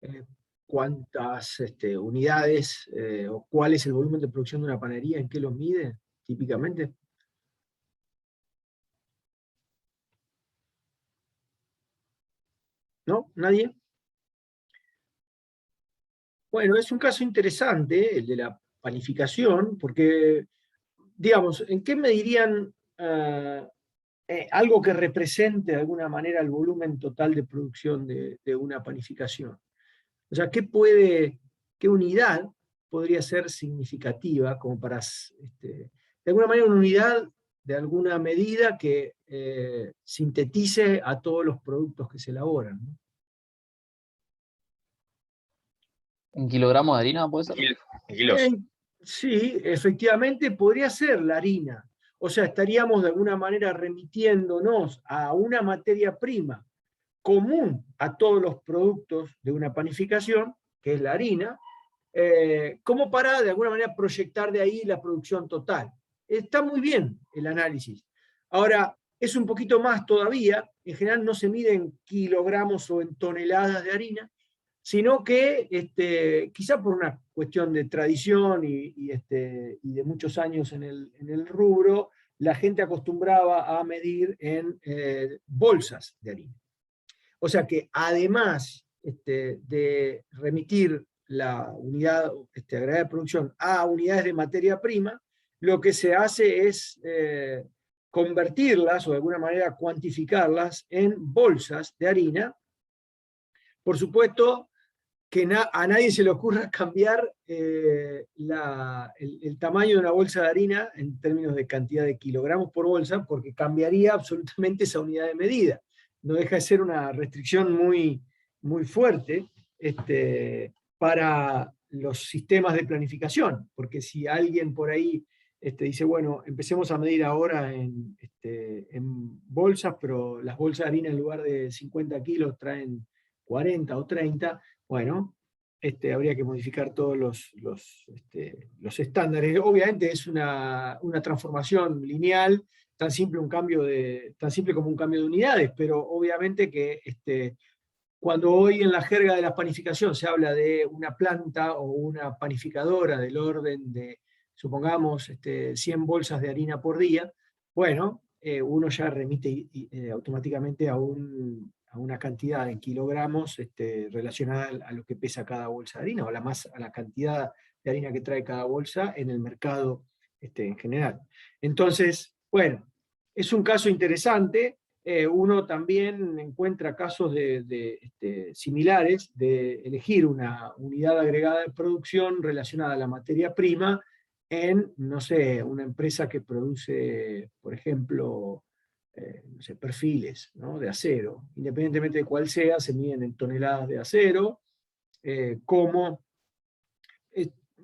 eh, cuántas unidades o cuál es el volumen de producción de una panería, en qué lo mide típicamente. ¿No? ¿Nadie? Bueno, es un caso interesante el de la panificación, porque, digamos, ¿en qué medirían algo que represente de alguna manera el volumen total de producción de una panificación? O sea, qué unidad podría ser significativa como para, de alguna manera, una unidad de alguna medida que sintetice a todos los productos que se elaboran, ¿no? ¿Un kilogramo de harina puede ser? Kilos. Sí, efectivamente podría ser la harina. O sea, estaríamos de alguna manera remitiéndonos a una materia prima común a todos los productos de una panificación, que es la harina, como para de alguna manera proyectar de ahí la producción total. Está muy bien el análisis. Ahora, es un poquito más todavía, en general no se mide en kilogramos o en toneladas de harina, sino que quizá por una cuestión de tradición y de muchos años en el rubro, la gente acostumbraba a medir en bolsas de harina. O sea que además de remitir la unidad agregada de producción a unidades de materia prima, lo que se hace es convertirlas o de alguna manera cuantificarlas en bolsas de harina. Por supuesto que a nadie se le ocurra cambiar el tamaño de una bolsa de harina en términos de cantidad de kilogramos por bolsa, porque cambiaría absolutamente esa unidad de medida. No deja de ser una restricción muy, muy fuerte para los sistemas de planificación, porque si alguien por ahí dice, bueno, empecemos a medir ahora en bolsas, pero las bolsas de harina en lugar de 50 kilos traen 40 o 30, bueno, habría que modificar todos los estándares. Obviamente es una transformación lineal, tan simple como un cambio de unidades, pero obviamente que cuando hoy en la jerga de la panificación se habla de una planta o una panificadora del orden de, supongamos, 100 bolsas de harina por día, bueno, uno ya remite automáticamente a una cantidad en kilogramos relacionada a lo que pesa cada bolsa de harina, o a la cantidad de harina que trae cada bolsa en el mercado en general. Entonces, bueno, es un caso interesante. Uno también encuentra casos similares de elegir una unidad agregada de producción relacionada a la materia prima en, no sé, una empresa que produce, por ejemplo, no sé, perfiles, ¿no?, de acero. Independientemente de cuál sea, se miden en toneladas de acero, como,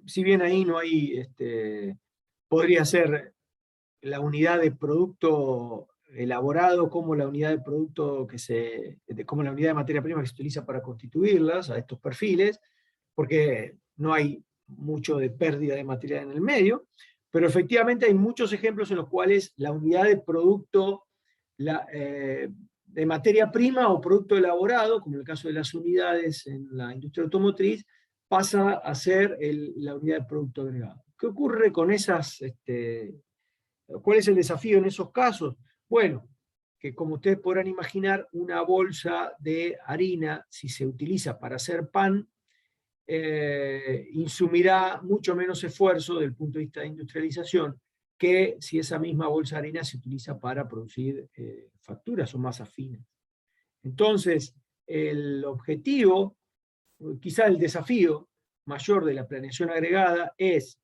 si bien ahí no hay, podría ser la unidad de producto elaborado como la unidad de producto como la unidad de materia prima que se utiliza para constituirlas, a estos perfiles, porque no hay mucho de pérdida de material en el medio, pero efectivamente hay muchos ejemplos en los cuales la unidad de producto de materia prima o producto elaborado, como en el caso de las unidades en la industria automotriz, pasa a ser la unidad de producto agregado. ¿Qué ocurre con esas? ¿Cuál es el desafío en esos casos? Bueno, que como ustedes podrán imaginar, una bolsa de harina, si se utiliza para hacer pan, insumirá mucho menos esfuerzo desde el punto de vista de industrialización que si esa misma bolsa de harina se utiliza para producir facturas o masas finas. Entonces, el objetivo, quizá el desafío mayor de la planeación agregada es,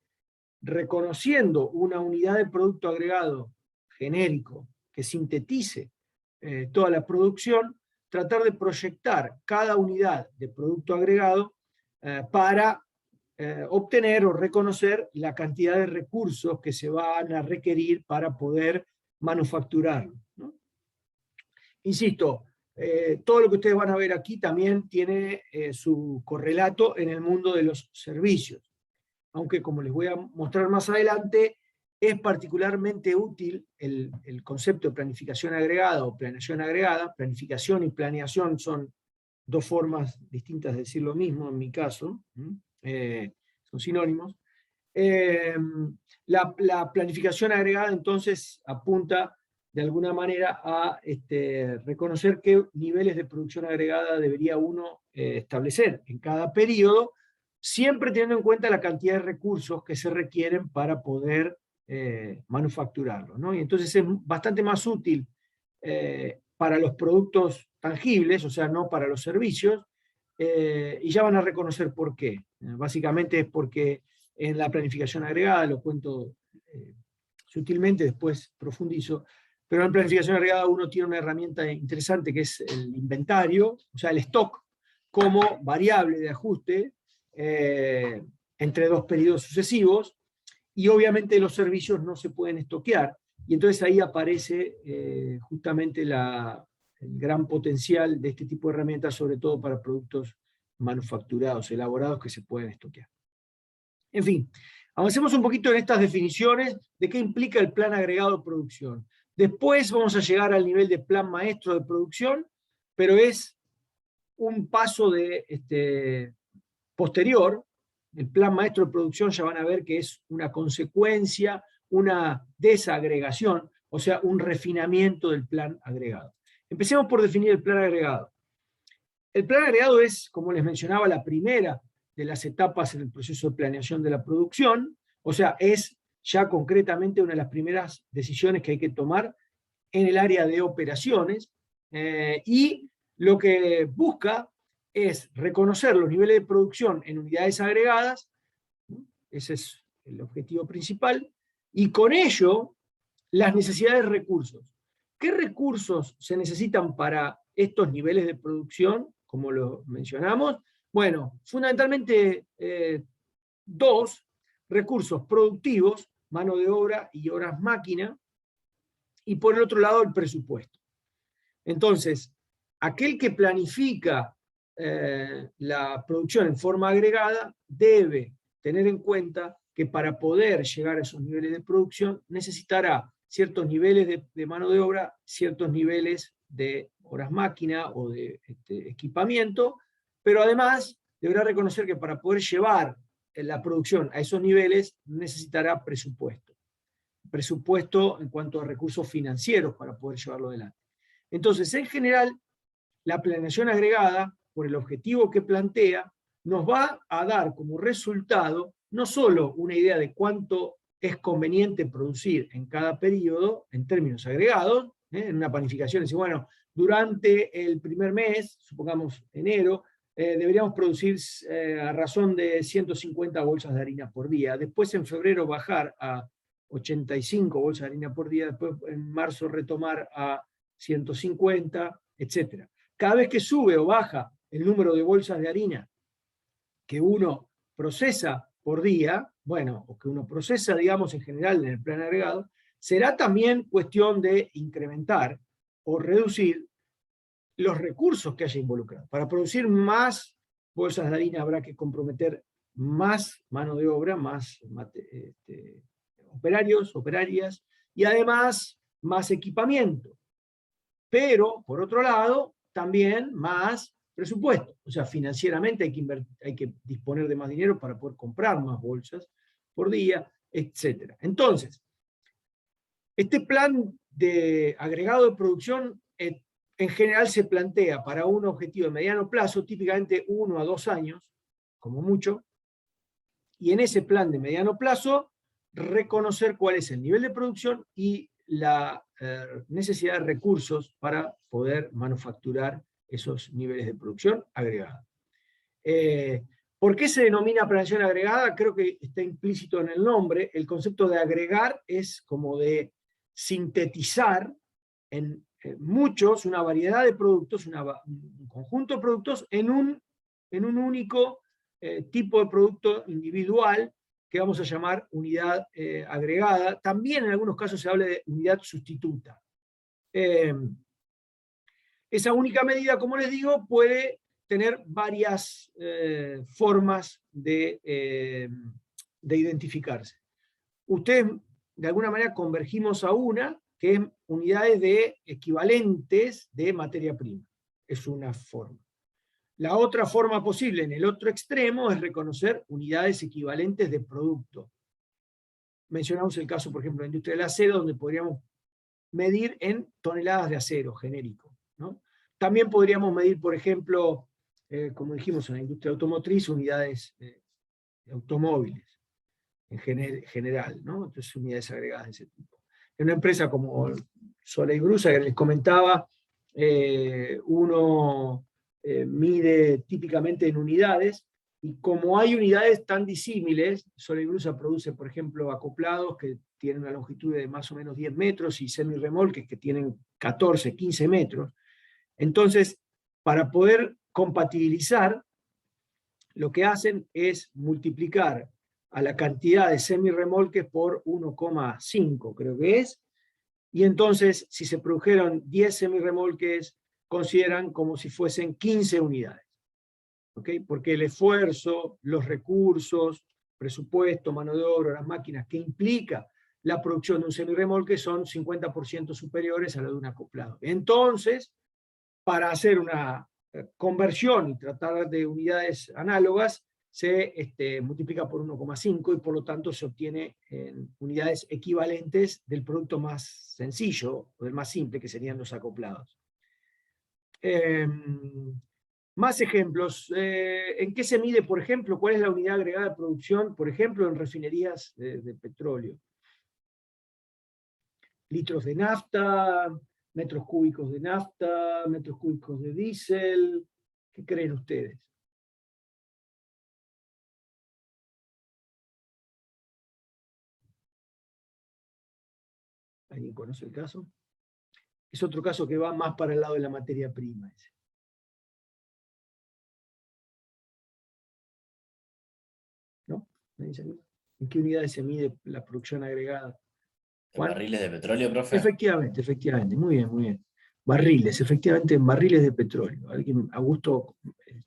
reconociendo una unidad de producto agregado genérico que sintetice toda la producción, tratar de proyectar cada unidad de producto agregado para obtener o reconocer la cantidad de recursos que se van a requerir para poder manufacturarlo, ¿no? Insisto, todo lo que ustedes van a ver aquí también tiene su correlato en el mundo de los servicios, aunque como les voy a mostrar más adelante, es particularmente útil el concepto de planificación agregada o planeación agregada. Planificación y planeación son dos formas distintas de decir lo mismo en mi caso, son sinónimos. La planificación agregada entonces apunta de alguna manera a reconocer qué niveles de producción agregada debería uno establecer en cada periodo, siempre teniendo en cuenta la cantidad de recursos que se requieren para poder manufacturarlo, ¿no? Y entonces es bastante más útil para los productos tangibles, o sea, no para los servicios, y ya van a reconocer por qué. Básicamente es porque en la planificación agregada, lo cuento sutilmente, después profundizo, pero en planificación agregada uno tiene una herramienta interesante que es el inventario, o sea, el stock, como variable de ajuste entre dos periodos sucesivos, y obviamente los servicios no se pueden estoquear, y entonces ahí aparece justamente el gran potencial de este tipo de herramientas, sobre todo para productos manufacturados, elaborados, que se pueden estoquear. En fin, avancemos un poquito en estas definiciones de qué implica el plan agregado de producción. Después vamos a llegar al nivel de plan maestro de producción, pero es un paso posterior. El plan maestro de producción ya van a ver que es una consecuencia, una desagregación, o sea, un refinamiento del plan agregado. Empecemos por definir el plan agregado. El plan agregado es, como les mencionaba, la primera de las etapas en el proceso de planeación de la producción, o sea, es ya concretamente una de las primeras decisiones que hay que tomar en el área de operaciones, y lo que busca es reconocer los niveles de producción en unidades agregadas, ese es el objetivo principal, y con ello las necesidades de recursos. ¿Qué recursos se necesitan para estos niveles de producción, como lo mencionamos? Bueno, fundamentalmente dos: recursos productivos, mano de obra y horas máquina, y por el otro lado el presupuesto. Entonces, aquel que planifica la producción en forma agregada debe tener en cuenta que para poder llegar a esos niveles de producción necesitará ciertos niveles de mano de obra, ciertos niveles de horas máquina o de equipamiento, pero además deberá reconocer que para poder llevar la producción a esos niveles necesitará presupuesto. Presupuesto en cuanto a recursos financieros para poder llevarlo adelante. Entonces, en general, la planeación agregada, por el objetivo que plantea, nos va a dar como resultado no solo una idea de cuánto es conveniente producir en cada periodo, en términos agregados, en una planificación, dice, bueno, durante el primer mes, supongamos enero, deberíamos producir a razón de 150 bolsas de harina por día, después en febrero bajar a 85 bolsas de harina por día, después en marzo retomar a 150, etc. Cada vez que sube o baja el número de bolsas de harina que uno procesa por día, bueno, o que uno procesa, digamos, en general en el plan agregado, será también cuestión de incrementar o reducir los recursos que haya involucrado. Para producir más bolsas de harina habrá que comprometer más mano de obra, más operarios, operarias, y además más equipamiento. Pero, por otro lado, también más presupuesto. O sea, financieramente hay que disponer de más dinero para poder comprar más bolsas por día, etc. Entonces, este plan de agregado de producción en general se plantea para un objetivo de mediano plazo, típicamente 1 a 2 años, como mucho, y en ese plan de mediano plazo reconocer cuál es el nivel de producción y la necesidad de recursos para poder manufacturar esos niveles de producción agregada. ¿Por qué se denomina planeación agregada? Creo que está implícito en el nombre. El concepto de agregar es como de sintetizar en muchos, una variedad de productos, un conjunto de productos en un único tipo de producto individual que vamos a llamar unidad agregada. También en algunos casos se habla de unidad sustituta. Esa única medida, como les digo, puede tener varias formas de identificarse. Ustedes, de alguna manera, convergimos a una, que es unidades de equivalentes de materia prima. Es una forma. La otra forma posible, en el otro extremo, es reconocer unidades equivalentes de producto. Mencionamos el caso, por ejemplo, de la industria del acero, donde podríamos medir en toneladas de acero genérico, ¿no? También podríamos medir, por ejemplo, como dijimos, en la industria automotriz, unidades de automóviles en general, ¿no? Entonces, unidades agregadas de ese tipo. En una empresa como Soleil Brusa, que les comentaba, uno mide típicamente en unidades, y como hay unidades tan disímiles, Soleil Brusa produce, por ejemplo, acoplados que tienen una longitud de más o menos 10 metros y semirremolques que tienen 14, 15 metros. Entonces, para poder compatibilizar, lo que hacen es multiplicar a la cantidad de semirremolques por 1,5, creo que es, y entonces, si se produjeron 10 semirremolques, consideran como si fuesen 15 unidades. ¿Okay? Porque el esfuerzo, los recursos, presupuesto, mano de obra, las máquinas que implica la producción de un semirremolque son 50% superiores a la de un acoplado. Entonces, para hacer una conversión y tratar de unidades análogas, se multiplica por 1,5 y por lo tanto se obtiene unidades equivalentes del producto más sencillo o del más simple, que serían los acoplados. Más ejemplos. ¿En qué se mide, por ejemplo, cuál es la unidad agregada de producción, por ejemplo, en refinerías de petróleo? Litros de nafta, metros cúbicos de nafta, metros cúbicos de diésel. ¿Qué creen ustedes? ¿Alguien conoce el caso? Es otro caso que va más para el lado de la materia prima. Ese. ¿No? ¿En qué unidades se mide la producción agregada? ¿En barriles de petróleo, profe? Efectivamente, efectivamente. Muy bien, muy bien. Barriles, efectivamente, en barriles de petróleo. Alguien, Augusto,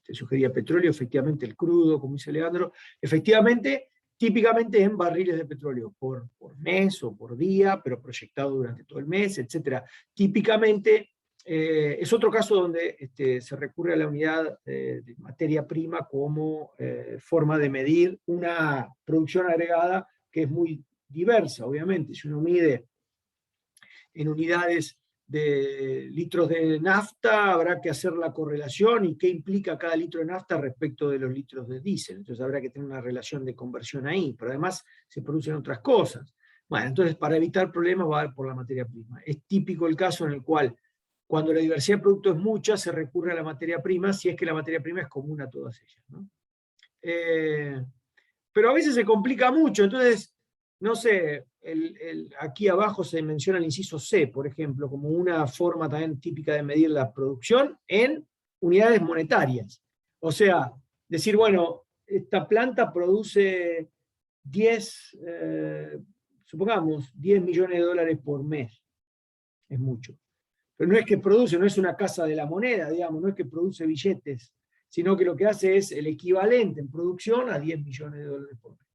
sugería petróleo, efectivamente el crudo, como dice Leandro. Efectivamente, típicamente en barriles de petróleo, por mes o por día, pero proyectado durante todo el mes, etc. Típicamente, es otro caso donde se recurre a la unidad de materia prima como forma de medir una producción agregada que es muy diversa, obviamente. Si uno mide en unidades de litros de nafta, habrá que hacer la correlación y qué implica cada litro de nafta respecto de los litros de diésel. Entonces habrá que tener una relación de conversión ahí, pero además se producen otras cosas. Bueno, entonces para evitar problemas va por la materia prima. Es típico el caso en el cual cuando la diversidad de productos es mucha, se recurre a la materia prima, si es que la materia prima es común a todas ellas, ¿no? Pero a veces se complica mucho, entonces, no sé, aquí abajo se menciona el inciso C, por ejemplo, como una forma también típica de medir la producción en unidades monetarias. O sea, decir, bueno, esta planta produce 10, supongamos, 10 millones de dólares por mes. Es mucho. Pero no es que produce, no es una casa de la moneda, digamos, no es que produce billetes, sino que lo que hace es el equivalente en producción a 10 millones de dólares por mes.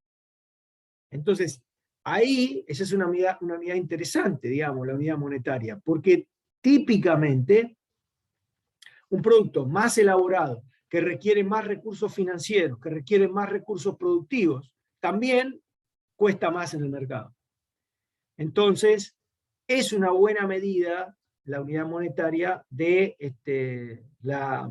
Entonces, ahí, esa es una unidad interesante, digamos, la unidad monetaria, porque típicamente un producto más elaborado, que requiere más recursos financieros, que requiere más recursos productivos, también cuesta más en el mercado. Entonces, es una buena medida la unidad monetaria de la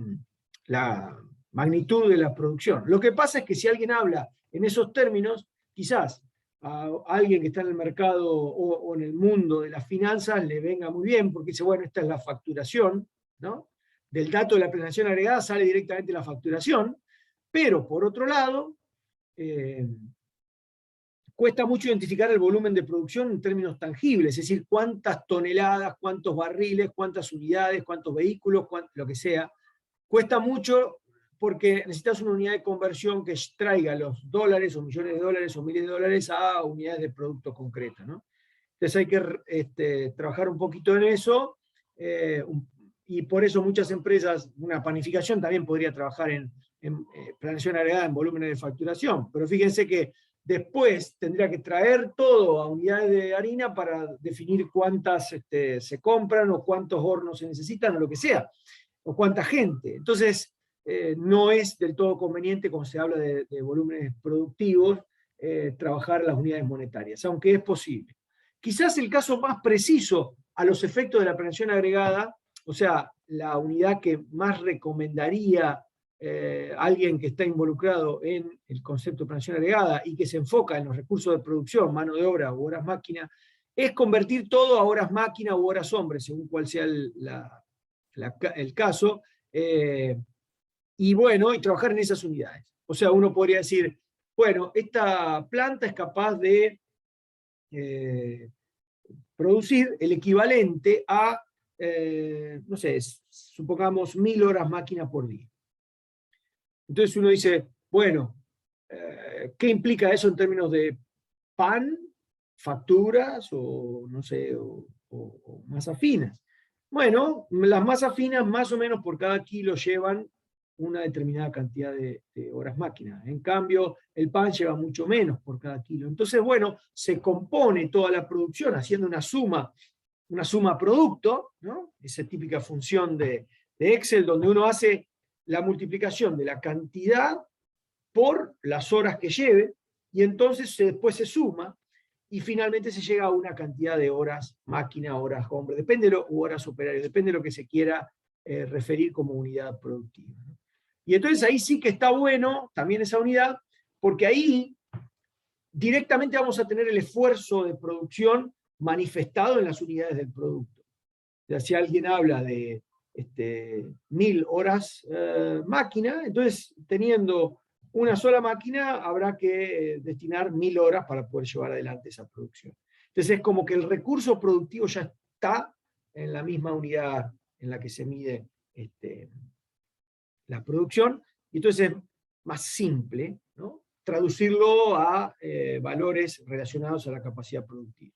magnitud de la producción. Lo que pasa es que si alguien habla en esos términos, quizás a alguien que está en el mercado o en el mundo de las finanzas le venga muy bien, porque dice, bueno, esta es la facturación, ¿no? Del dato de la planeación agregada sale directamente la facturación, pero por otro lado, cuesta mucho identificar el volumen de producción en términos tangibles, es decir, cuántas toneladas, cuántos barriles, cuántas unidades, cuántos vehículos, lo que sea. Cuesta mucho porque necesitas una unidad de conversión que traiga los dólares o millones de dólares o miles de dólares a unidades de producto concreto, ¿no? Entonces hay que trabajar un poquito en eso, y por eso muchas empresas, una panificación también podría trabajar en planeación agregada en volúmenes de facturación, pero fíjense que después tendría que traer todo a unidades de harina para definir cuántas se compran o cuántos hornos se necesitan o lo que sea, o cuánta gente. Entonces, no es del todo conveniente, cuando se habla de volúmenes productivos, trabajar las unidades monetarias, aunque es posible. Quizás el caso más preciso a los efectos de la planeación agregada, o sea, la unidad que más recomendaría alguien que está involucrado en el concepto de planeación agregada y que se enfoca en los recursos de producción, mano de obra o horas máquina, es convertir todo a horas máquina u horas hombre, según cuál sea el caso, y bueno, y trabajar en esas unidades. O sea, uno podría decir, bueno, esta planta es capaz de producir el equivalente a, no sé, supongamos 1000 horas máquina por día. Entonces uno dice, bueno, ¿qué implica eso en términos de pan, facturas o, no sé, o masas finas? Bueno, las masas finas más o menos por cada kilo llevan una determinada cantidad de horas máquina. En cambio, el pan lleva mucho menos por cada kilo. Entonces, bueno, se compone toda la producción haciendo una suma producto, ¿no? Esa típica función de Excel donde uno hace la multiplicación de la cantidad por las horas que lleve, y entonces después se suma, y finalmente se llega a una cantidad de horas máquina, horas hombre, o horas operario, depende de lo que se quiera referir como unidad productiva. Y entonces ahí sí que está bueno también esa unidad, porque ahí directamente vamos a tener el esfuerzo de producción manifestado en las unidades del producto. O sea, si alguien habla de 1000 horas máquina, entonces teniendo una sola máquina habrá que destinar 1000 horas para poder llevar adelante esa producción. Entonces es como que el recurso productivo ya está en la misma unidad en la que se mide la producción, y entonces es más simple, ¿no?, traducirlo a valores relacionados a la capacidad productiva.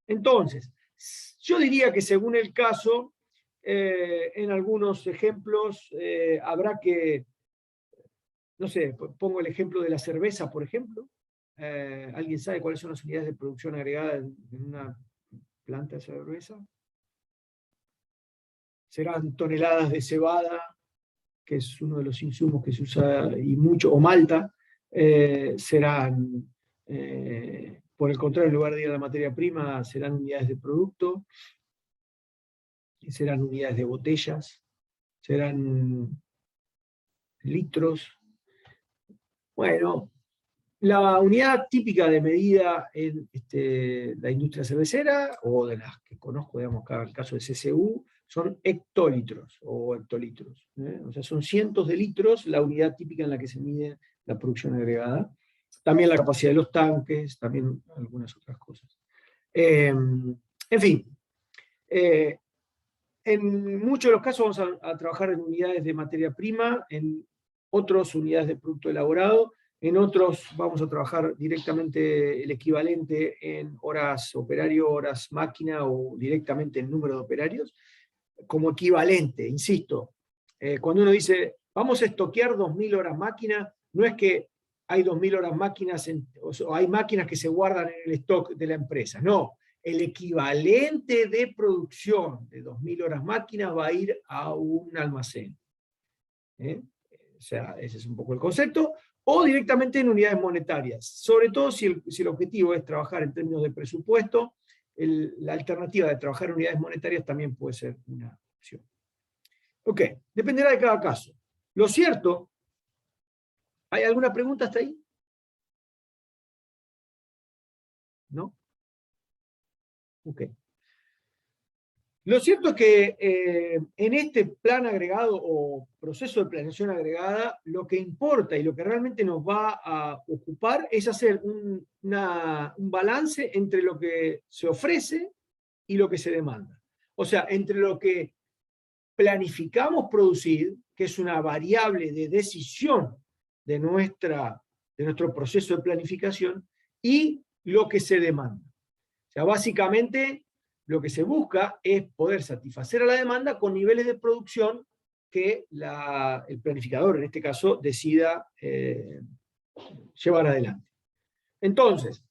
Entonces, yo diría que según el caso, en algunos ejemplos habrá que, no sé, pongo el ejemplo de la cerveza, por ejemplo. ¿Alguien sabe cuáles son las unidades de producción agregada en una planta de cerveza? Serán toneladas de cebada, que es uno de los insumos que se usa, y mucho, o malta. Serán, por el contrario, en lugar de ir a la materia prima, serán unidades de producto, serán unidades de botellas, serán litros. Bueno, la unidad típica de medida en la industria cervecera, o de las que conozco, digamos, acá el caso de CCU, son hectolitros o hectolitros. O sea, son cientos de litros la unidad típica en la que se mide la producción agregada. También la capacidad de los tanques, también algunas otras cosas. En fin, en muchos de los casos vamos a trabajar en unidades de materia prima, en otros unidades de producto elaborado, en otros vamos a trabajar directamente el equivalente en horas operario, horas máquina, o directamente en número de operarios, como equivalente, insisto. Cuando uno dice, vamos a estoquear 2000 horas máquina, no es que hay 2000 horas máquinas, o hay máquinas que se guardan en el stock de la empresa, no. El equivalente de producción de 2000 horas máquinas va a ir a un almacén. O sea, ese es un poco el concepto. O directamente en unidades monetarias, sobre todo si el objetivo es trabajar en términos de presupuesto. La alternativa de trabajar en unidades monetarias también puede ser una opción. Ok, dependerá de cada caso. Lo cierto, ¿hay alguna pregunta hasta ahí? ¿No? Ok. Lo cierto es que en este plan agregado o proceso de planeación agregada, lo que importa y lo que realmente nos va a ocupar es hacer un balance entre lo que se ofrece y lo que se demanda. O sea, entre lo que planificamos producir, que es una variable de decisión de nuestro proceso de planificación, y lo que se demanda. O sea, básicamente lo que se busca es poder satisfacer a la demanda con niveles de producción que el planificador, en este caso, decida llevar adelante. Entonces,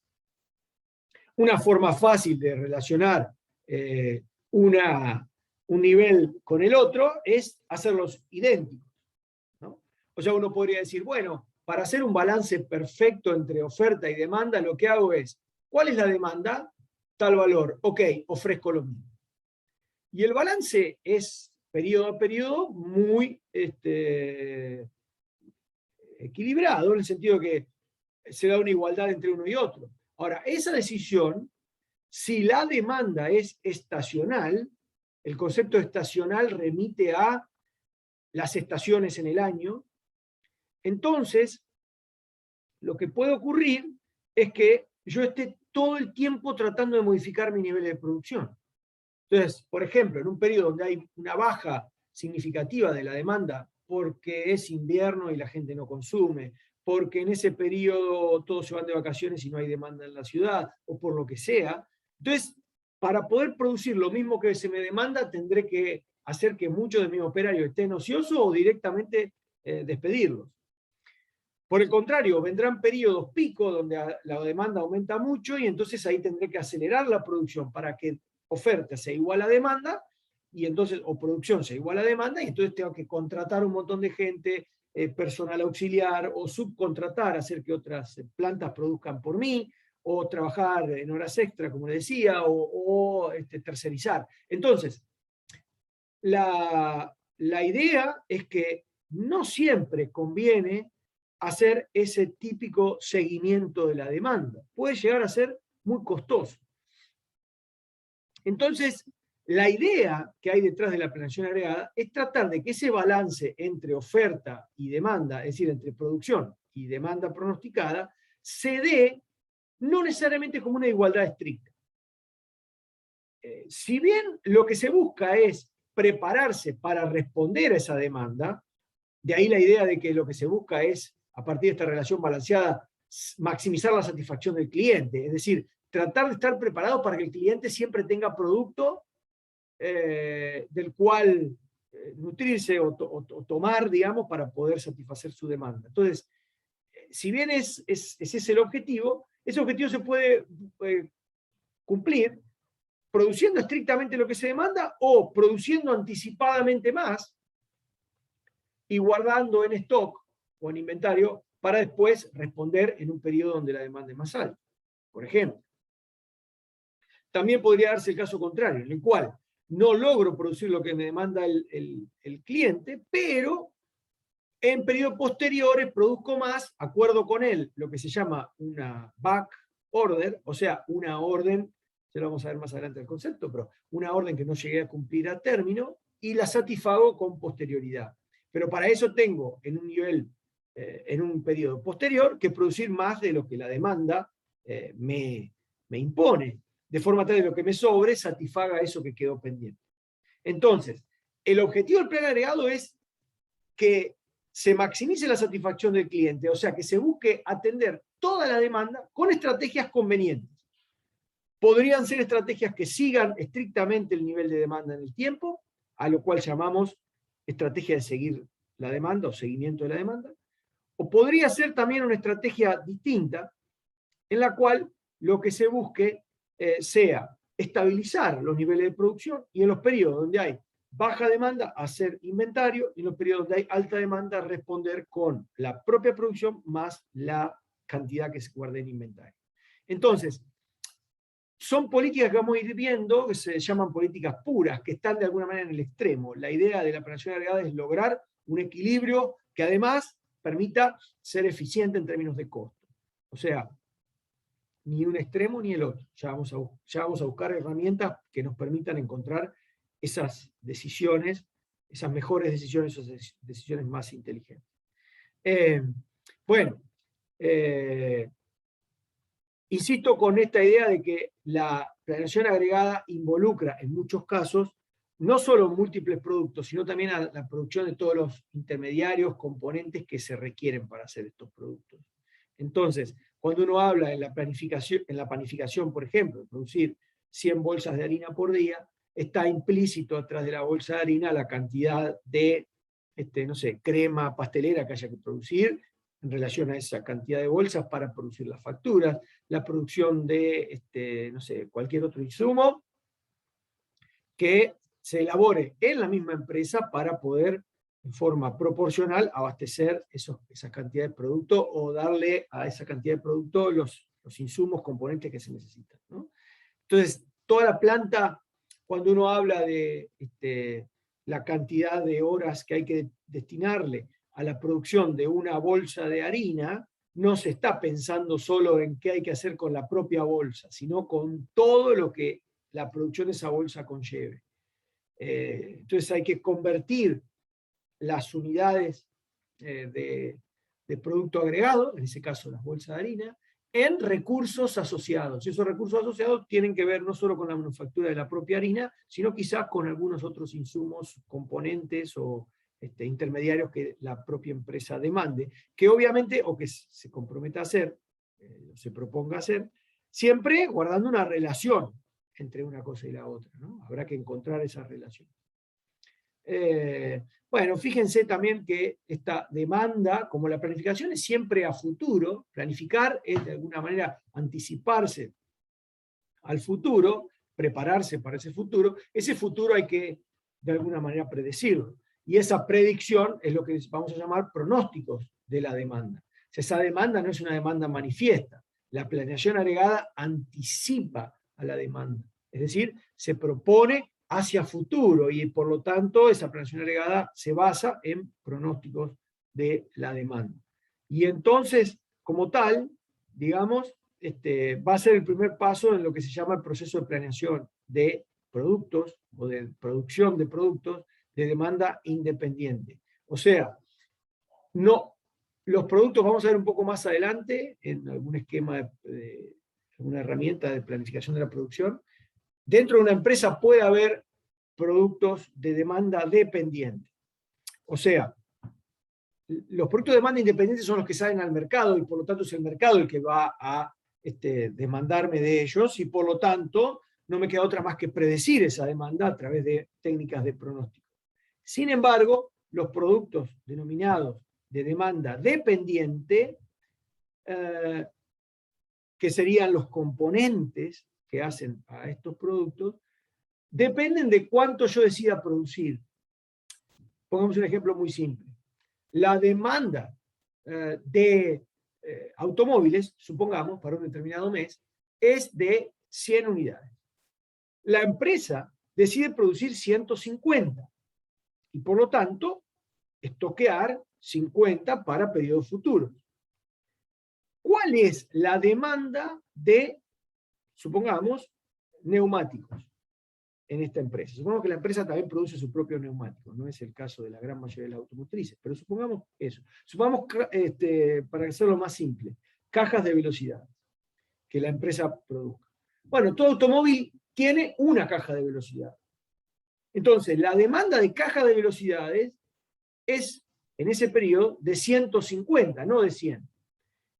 una forma fácil de relacionar un nivel con el otro es hacerlos idénticos. O sea, uno podría decir, bueno, para hacer un balance perfecto entre oferta y demanda, lo que hago es, ¿cuál es la demanda? Tal valor. Ok, ofrezco lo mismo. Y el balance es periodo a periodo muy equilibrado, en el sentido que se da una igualdad entre uno y otro. Ahora, esa decisión, si la demanda es estacional, el concepto estacional remite a las estaciones en el año, entonces lo que puede ocurrir es que yo esté todo el tiempo tratando de modificar mi nivel de producción. Entonces, por ejemplo, en un periodo donde hay una baja significativa de la demanda porque es invierno y la gente no consume, porque en ese periodo todos se van de vacaciones y no hay demanda en la ciudad, o por lo que sea, entonces, para poder producir lo mismo que se me demanda, tendré que hacer que muchos de mis operarios estén ociosos o directamente despedirlos. Por el contrario, vendrán periodos pico donde la demanda aumenta mucho y entonces ahí tendré que acelerar la producción para que oferta sea igual a demanda, y entonces, o producción sea igual a demanda, y entonces tengo que contratar un montón de gente, personal auxiliar, o subcontratar, hacer que otras plantas produzcan por mí, o trabajar en horas extra, como le decía, o tercerizar. Entonces, la idea es que no siempre conviene hacer ese típico seguimiento de la demanda. Puede llegar a ser muy costoso. Entonces, la idea que hay detrás de la planeación agregada es tratar de que ese balance entre oferta y demanda, es decir, entre producción y demanda pronosticada, se dé no necesariamente como una igualdad estricta. Si bien lo que se busca es prepararse para responder a esa demanda, de ahí la idea de que lo que se busca es, a partir de esta relación balanceada, maximizar la satisfacción del cliente, es decir, tratar de estar preparado para que el cliente siempre tenga producto del cual nutrirse o tomar, digamos, para poder satisfacer su demanda. Entonces, si bien ese es el objetivo, ese objetivo se puede cumplir produciendo estrictamente lo que se demanda o produciendo anticipadamente más y guardando en stock o en inventario para después responder en un periodo donde la demanda es más alta, por ejemplo. También podría darse el caso contrario, en el cual no logro producir lo que me demanda el cliente, pero en periodos posteriores produzco más, acuerdo con él, lo que se llama una back order, o sea, una orden, ya lo vamos a ver más adelante el concepto, pero una orden que no llegué a cumplir a término, y la satisfago con posterioridad. Pero para eso tengo en un nivel, en un periodo posterior, que producir más de lo que la demanda me impone, de forma tal de lo que me sobre satisfaga eso que quedó pendiente. Entonces, el objetivo del plan agregado es que se maximice la satisfacción del cliente, o sea, que se busque atender toda la demanda con estrategias convenientes. Podrían ser estrategias que sigan estrictamente el nivel de demanda en el tiempo, a lo cual llamamos estrategia de seguir la demanda o seguimiento de la demanda, o podría ser también una estrategia distinta, en la cual lo que se busque sea estabilizar los niveles de producción y en los periodos donde hay baja demanda, hacer inventario, y en los periodos donde hay alta demanda, responder con la propia producción más la cantidad que se guarde en inventario. Entonces, son políticas que vamos a ir viendo, que se llaman políticas puras, que están de alguna manera en el extremo. La idea de la planeación agregada es lograr un equilibrio que además permita ser eficiente en términos de costo. O sea, ni un extremo ni el otro. Ya vamos a buscar herramientas que nos permitan encontrar esas decisiones, esas mejores decisiones, esas decisiones más inteligentes. Insisto con esta idea de que la planeación agregada involucra en muchos casos no solo múltiples productos, sino también a la producción de todos los intermediarios, componentes que se requieren para hacer estos productos. Entonces, cuando uno habla en la panificación, por ejemplo, de producir 100 bolsas de harina por día, está implícito atrás de la bolsa de harina la cantidad de, no sé, crema pastelera que haya que producir en relación a esa cantidad de bolsas para producir las facturas, la producción de, no sé, cualquier otro insumo que se elabore en la misma empresa para poder en forma proporcional abastecer esa cantidad de producto o darle a esa cantidad de producto los insumos, componentes que se necesitan, ¿no? Entonces, toda la planta, cuando uno habla de la cantidad de horas que hay que destinarle a la producción de una bolsa de harina, no se está pensando solo en qué hay que hacer con la propia bolsa, sino con todo lo que la producción de esa bolsa conlleve. Entonces hay que convertir las unidades de producto agregado, en ese caso las bolsas de harina, en recursos asociados. Esos recursos asociados tienen que ver no solo con la manufactura de la propia harina, sino quizás con algunos otros insumos, componentes o intermediarios que la propia empresa demande, que obviamente, o que se comprometa a hacer, se proponga hacer, siempre guardando una relación entre una cosa y la otra, ¿no? Habrá que encontrar esa relación. Bueno, fíjense también que esta demanda, como la planificación es siempre a futuro, planificar es de alguna manera anticiparse al futuro, prepararse para ese futuro hay que de alguna manera predecirlo. Y esa predicción es lo que vamos a llamar pronósticos de la demanda. Esa demanda no es una demanda manifiesta. La planeación agregada anticipa a la demanda. Es decir, se propone hacia futuro y por lo tanto esa planeación agregada se basa en pronósticos de la demanda. Y entonces, como tal, digamos, va a ser el primer paso en lo que se llama el proceso de planeación de productos o de producción de productos de demanda independiente. O sea, no, los productos vamos a ver un poco más adelante en algún esquema de alguna herramienta de planificación de la producción. Dentro de una empresa puede haber productos de demanda dependiente. O sea, los productos de demanda independiente son los que salen al mercado y por lo tanto es el mercado el que va a demandarme de ellos y por lo tanto no me queda otra más que predecir esa demanda a través de técnicas de pronóstico. Sin embargo, los productos denominados de demanda dependiente, que serían los componentes que hacen a estos productos, dependen de cuánto yo decida producir. Pongamos un ejemplo muy simple. La demanda de automóviles, supongamos, para un determinado mes, es de 100 unidades. La empresa decide producir 150 y por lo tanto estoquear 50 para periodos futuros. ¿Cuál es la demanda de, supongamos, neumáticos en esta empresa? Supongamos que la empresa también produce su propio neumático, no es el caso de la gran mayoría de las automotrices, pero supongamos eso. Supongamos, para hacerlo más simple, cajas de velocidad que la empresa produzca. Bueno, todo automóvil tiene una caja de velocidad. Entonces, la demanda de caja de velocidades es, en ese periodo, de 150, no de 100.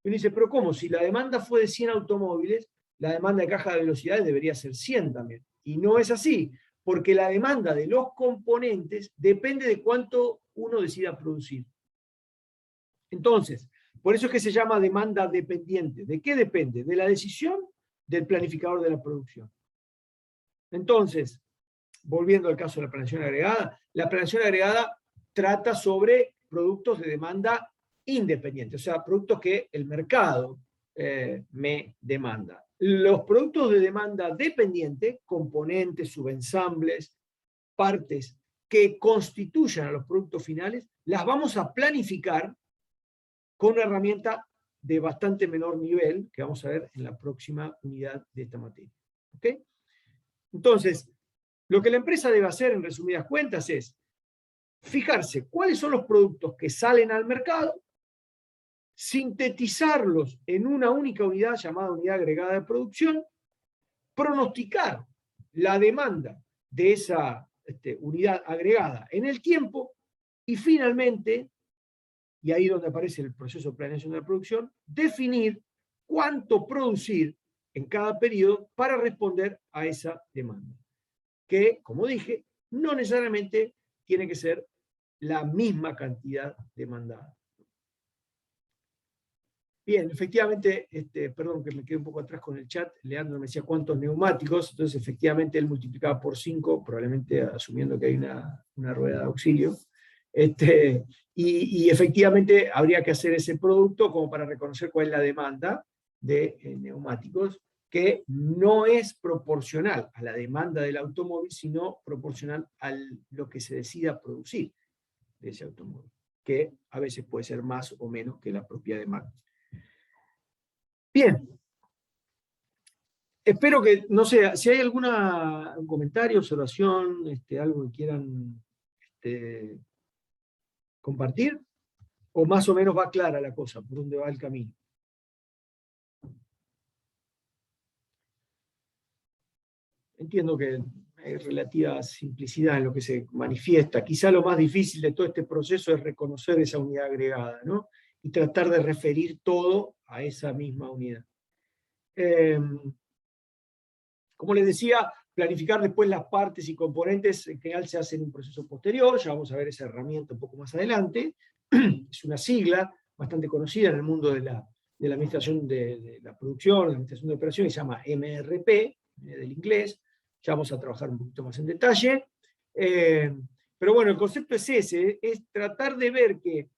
Y uno dice, pero ¿cómo? Si la demanda fue de 100 automóviles, la demanda de caja de velocidades debería ser 100 también. Y no es así, porque la demanda de los componentes depende de cuánto uno decida producir. Entonces, por eso es que se llama demanda dependiente. ¿De qué depende? De la decisión del planificador de la producción. Entonces, volviendo al caso de la planeación agregada trata sobre productos de demanda independiente, o sea, productos que el mercado me demanda. Los productos de demanda dependiente, componentes, subensambles, partes que constituyan a los productos finales, las vamos a planificar con una herramienta de bastante menor nivel, que vamos a ver en la próxima unidad de esta materia. ¿Ok? Entonces, lo que la empresa debe hacer, en resumidas cuentas, es fijarse cuáles son los productos que salen al mercado, sintetizarlos en una única unidad llamada unidad agregada de producción, pronosticar la demanda de esa unidad agregada en el tiempo y finalmente, y ahí donde aparece el proceso de planeación de la producción, definir cuánto producir en cada periodo para responder a esa demanda. Que, como dije, no necesariamente tiene que ser la misma cantidad demandada. Bien, efectivamente, perdón que me quedé un poco atrás con el chat, Leandro me decía cuántos neumáticos, entonces efectivamente él multiplicaba por 5, probablemente asumiendo que hay una rueda de auxilio, Y efectivamente habría que hacer ese producto como para reconocer cuál es la demanda de neumáticos, que no es proporcional a la demanda del automóvil, sino proporcional a lo que se decida producir de ese automóvil, que a veces puede ser más o menos que la propia demanda. Bien. Espero que, no sé, si hay algún comentario, observación, algo que quieran compartir, o más o menos va clara la cosa, por dónde va el camino. Entiendo que hay relativa simplicidad en lo que se manifiesta. Quizá lo más difícil de todo este proceso es reconocer esa unidad agregada, ¿no? Y tratar de referir todo a esa misma unidad. Como les decía, planificar después las partes y componentes en general se hace en un proceso posterior, ya vamos a ver esa herramienta un poco más adelante. Es una sigla bastante conocida en el mundo de la administración de la producción, la administración de operaciones, se llama MRP, del inglés. Ya vamos a trabajar un poquito más en detalle. Pero bueno, el concepto es ese, es tratar de ver que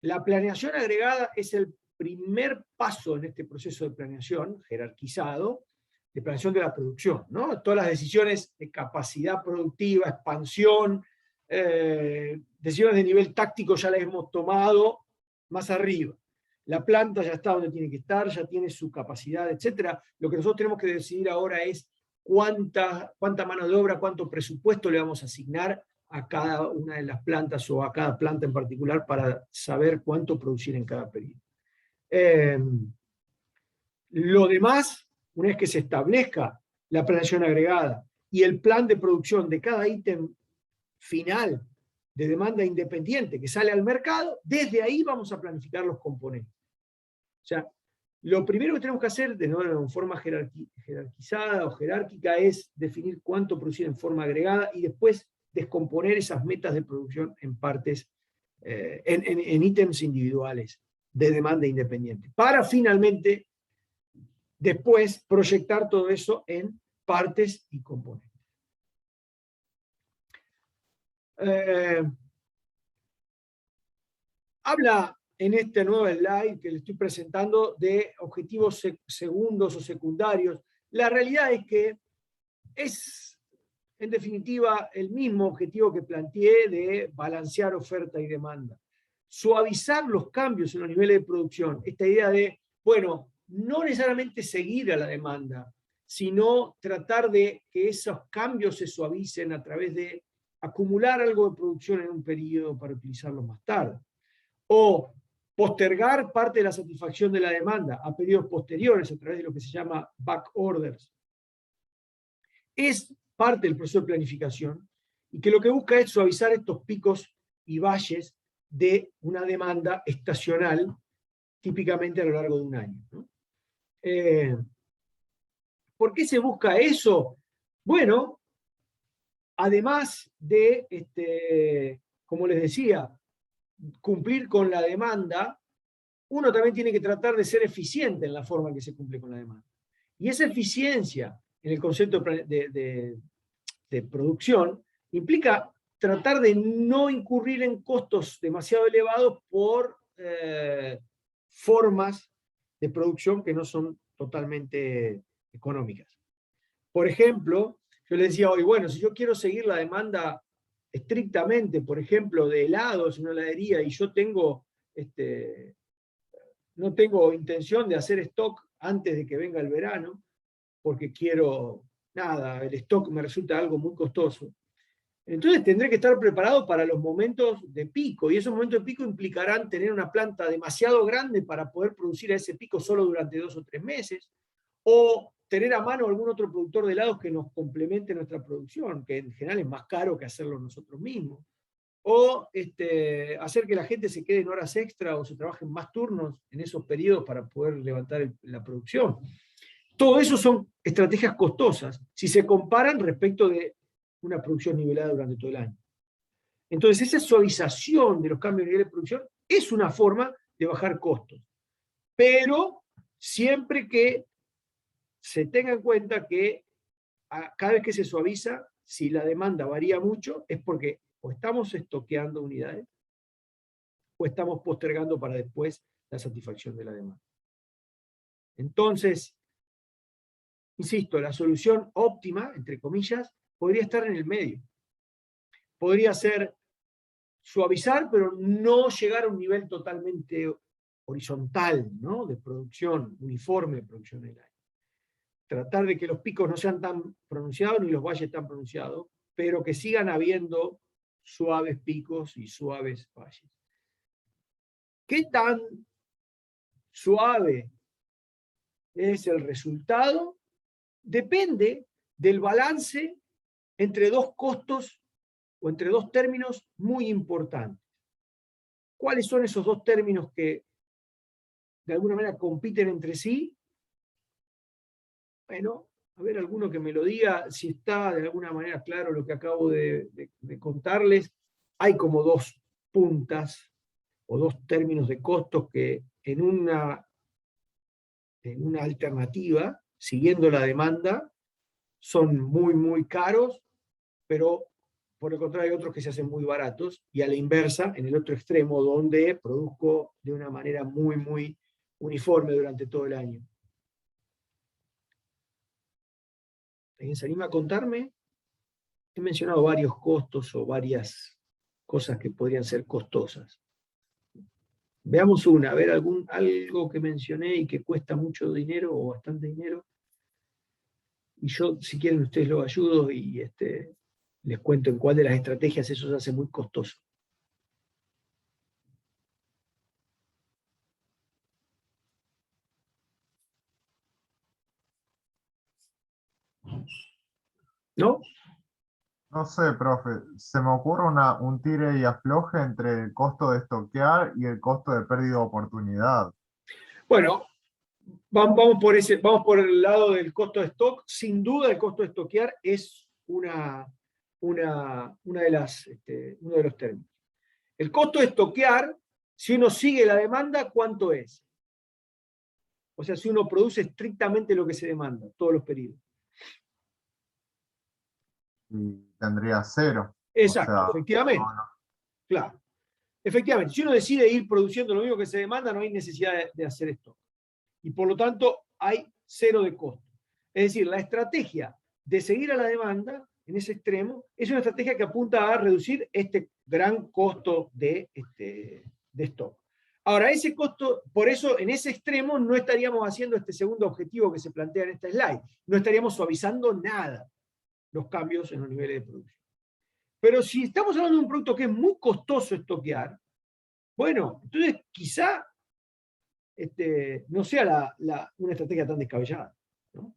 la planeación agregada es el primer paso en este proceso de planeación jerarquizado, de planeación de la producción, ¿no? Todas las decisiones de capacidad productiva, expansión, decisiones de nivel táctico ya las hemos tomado más arriba. La planta ya está donde tiene que estar, ya tiene su capacidad, etc. Lo que nosotros tenemos que decidir ahora es cuánta mano de obra, cuánto presupuesto le vamos a asignar a cada una de las plantas o a cada planta en particular para saber cuánto producir en cada periodo. Lo demás, una vez que se establezca la planeación agregada y el plan de producción de cada ítem final de demanda independiente que sale al mercado, desde ahí vamos a planificar los componentes. O sea, lo primero que tenemos que hacer, de nuevo en forma jerarquizada o jerárquica, es definir cuánto producir en forma agregada y después descomponer esas metas de producción en partes, en ítems individuales de demanda independiente, para finalmente después proyectar todo eso en partes y componentes. Habla en este nuevo slide que le estoy presentando de objetivos segundos o secundarios. La realidad es que es, en definitiva, el mismo objetivo que planteé de balancear oferta y demanda. Suavizar los cambios en los niveles de producción. Esta idea de, bueno, no necesariamente seguir a la demanda, sino tratar de que esos cambios se suavicen a través de acumular algo de producción en un periodo para utilizarlo más tarde. O postergar parte de la satisfacción de la demanda a periodos posteriores a través de lo que se llama back orders. Es parte del proceso de planificación y que lo que busca es suavizar estos picos y valles de una demanda estacional típicamente a lo largo de un año, ¿no? ¿Por qué se busca eso? Bueno, además de, como les decía, cumplir con la demanda, uno también tiene que tratar de ser eficiente en la forma en que se cumple con la demanda. Y esa eficiencia en el concepto de producción implica tratar de no incurrir en costos demasiado elevados por formas de producción que no son totalmente económicas. Por ejemplo, yo les decía hoy, bueno, si yo quiero seguir la demanda estrictamente, por ejemplo, de helados en una heladería y yo tengo, no tengo intención de hacer stock antes de que venga el verano, porque quiero, nada, el stock me resulta algo muy costoso. Entonces tendré que estar preparado para los momentos de pico, y esos momentos de pico implicarán tener una planta demasiado grande para poder producir a ese pico solo durante 2 o 3 meses, o tener a mano algún otro productor de helados que nos complemente nuestra producción, que en general es más caro que hacerlo nosotros mismos, o hacer que la gente se quede en horas extra o se trabajen más turnos en esos periodos para poder levantar la producción. Todo eso son estrategias costosas si se comparan respecto de una producción nivelada durante todo el año. Entonces, esa suavización de los cambios de nivel de producción es una forma de bajar costos. Pero siempre que se tenga en cuenta que cada vez que se suaviza, si la demanda varía mucho, es porque o estamos estoqueando unidades o estamos postergando para después la satisfacción de la demanda. Entonces, insisto, la solución óptima, entre comillas, podría estar en el medio. Podría ser suavizar, pero no llegar a un nivel totalmente horizontal, ¿no? De producción, uniforme de producción en el año. Tratar de que los picos no sean tan pronunciados ni los valles tan pronunciados, pero que sigan habiendo suaves picos y suaves valles. ¿Qué tan suave es el resultado? Depende del balance entre dos costos o entre dos términos muy importantes. ¿Cuáles son esos dos términos que de alguna manera compiten entre sí? Bueno, a ver, alguno que me lo diga, si está de alguna manera claro lo que acabo de contarles. Hay como dos puntas o dos términos de costos que en una alternativa, siguiendo la demanda, son muy, muy caros, pero por el contrario hay otros que se hacen muy baratos, y a la inversa, en el otro extremo, donde produzco de una manera muy, muy uniforme durante todo el año. ¿Alguien se anima a contarme? He mencionado varios costos o varias cosas que podrían ser costosas. Veamos una, a ver algo que mencioné y que cuesta mucho dinero o bastante dinero. Y yo, si quieren, ustedes lo ayudo y les cuento en cuál de las estrategias eso se hace muy costoso. ¿No? No sé, profe, se me ocurre un tire y afloje entre el costo de estoquear y el costo de pérdida de oportunidad. Bueno, vamos por el lado del costo de stock. Sin duda el costo de estoquear es uno de los términos. El costo de estoquear, si uno sigue la demanda, ¿cuánto es? O sea, si uno produce estrictamente lo que se demanda, todos los periodos. Y tendría 0. Exacto, O sea, efectivamente. no. Claro. Efectivamente, si uno decide ir produciendo lo mismo que se demanda, no hay necesidad de hacer esto. Y por lo tanto, hay 0 de costo. Es decir, la estrategia de seguir a la demanda, en ese extremo, es una estrategia que apunta a reducir este gran costo de stock. Ahora, ese costo, por eso, en ese extremo, no estaríamos haciendo este segundo objetivo que se plantea en esta slide. No estaríamos suavizando nada los cambios en los niveles de producción. Pero si estamos hablando de un producto que es muy costoso estoquear, bueno, entonces quizá no sea una estrategia tan descabellada, ¿no?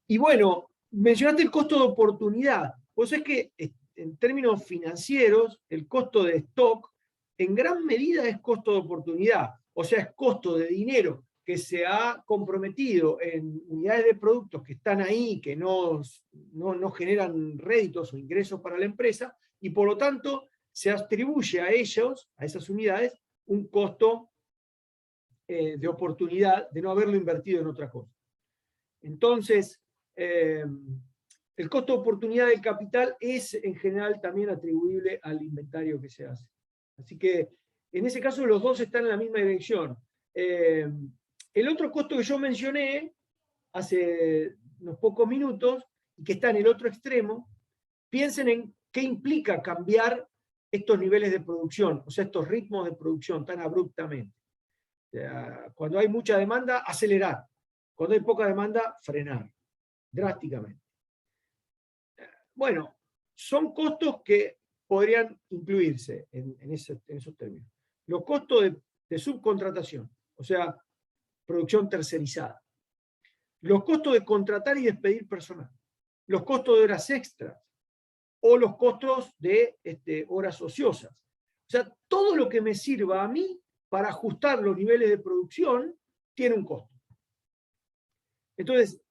Y bueno, mencionaste el costo de oportunidad. Vos sabés que en términos financieros, el costo de stock en gran medida es costo de oportunidad. O sea, es costo de dinero que se ha comprometido en unidades de productos que están ahí, que no generan réditos o ingresos para la empresa, y por lo tanto se atribuye a ellos, a esas unidades, un costo de oportunidad de no haberlo invertido en otra cosa. Entonces, el costo de oportunidad del capital es en general también atribuible al inventario que se hace. Así que en ese caso los dos están en la misma dirección. El otro costo que yo mencioné hace unos pocos minutos, y que está en el otro extremo, piensen en qué implica cambiar estos niveles de producción, o sea, estos ritmos de producción tan abruptamente. O sea, cuando hay mucha demanda, acelerar. Cuando hay poca demanda, frenar drásticamente. Bueno, son costos que podrían incluirse en esos términos. Los costos de subcontratación, o sea, producción tercerizada. Los costos de contratar y despedir personal. Los costos de horas extras. O los costos de horas ociosas. O sea, todo lo que me sirva a mí para ajustar los niveles de producción tiene un costo. Entonces,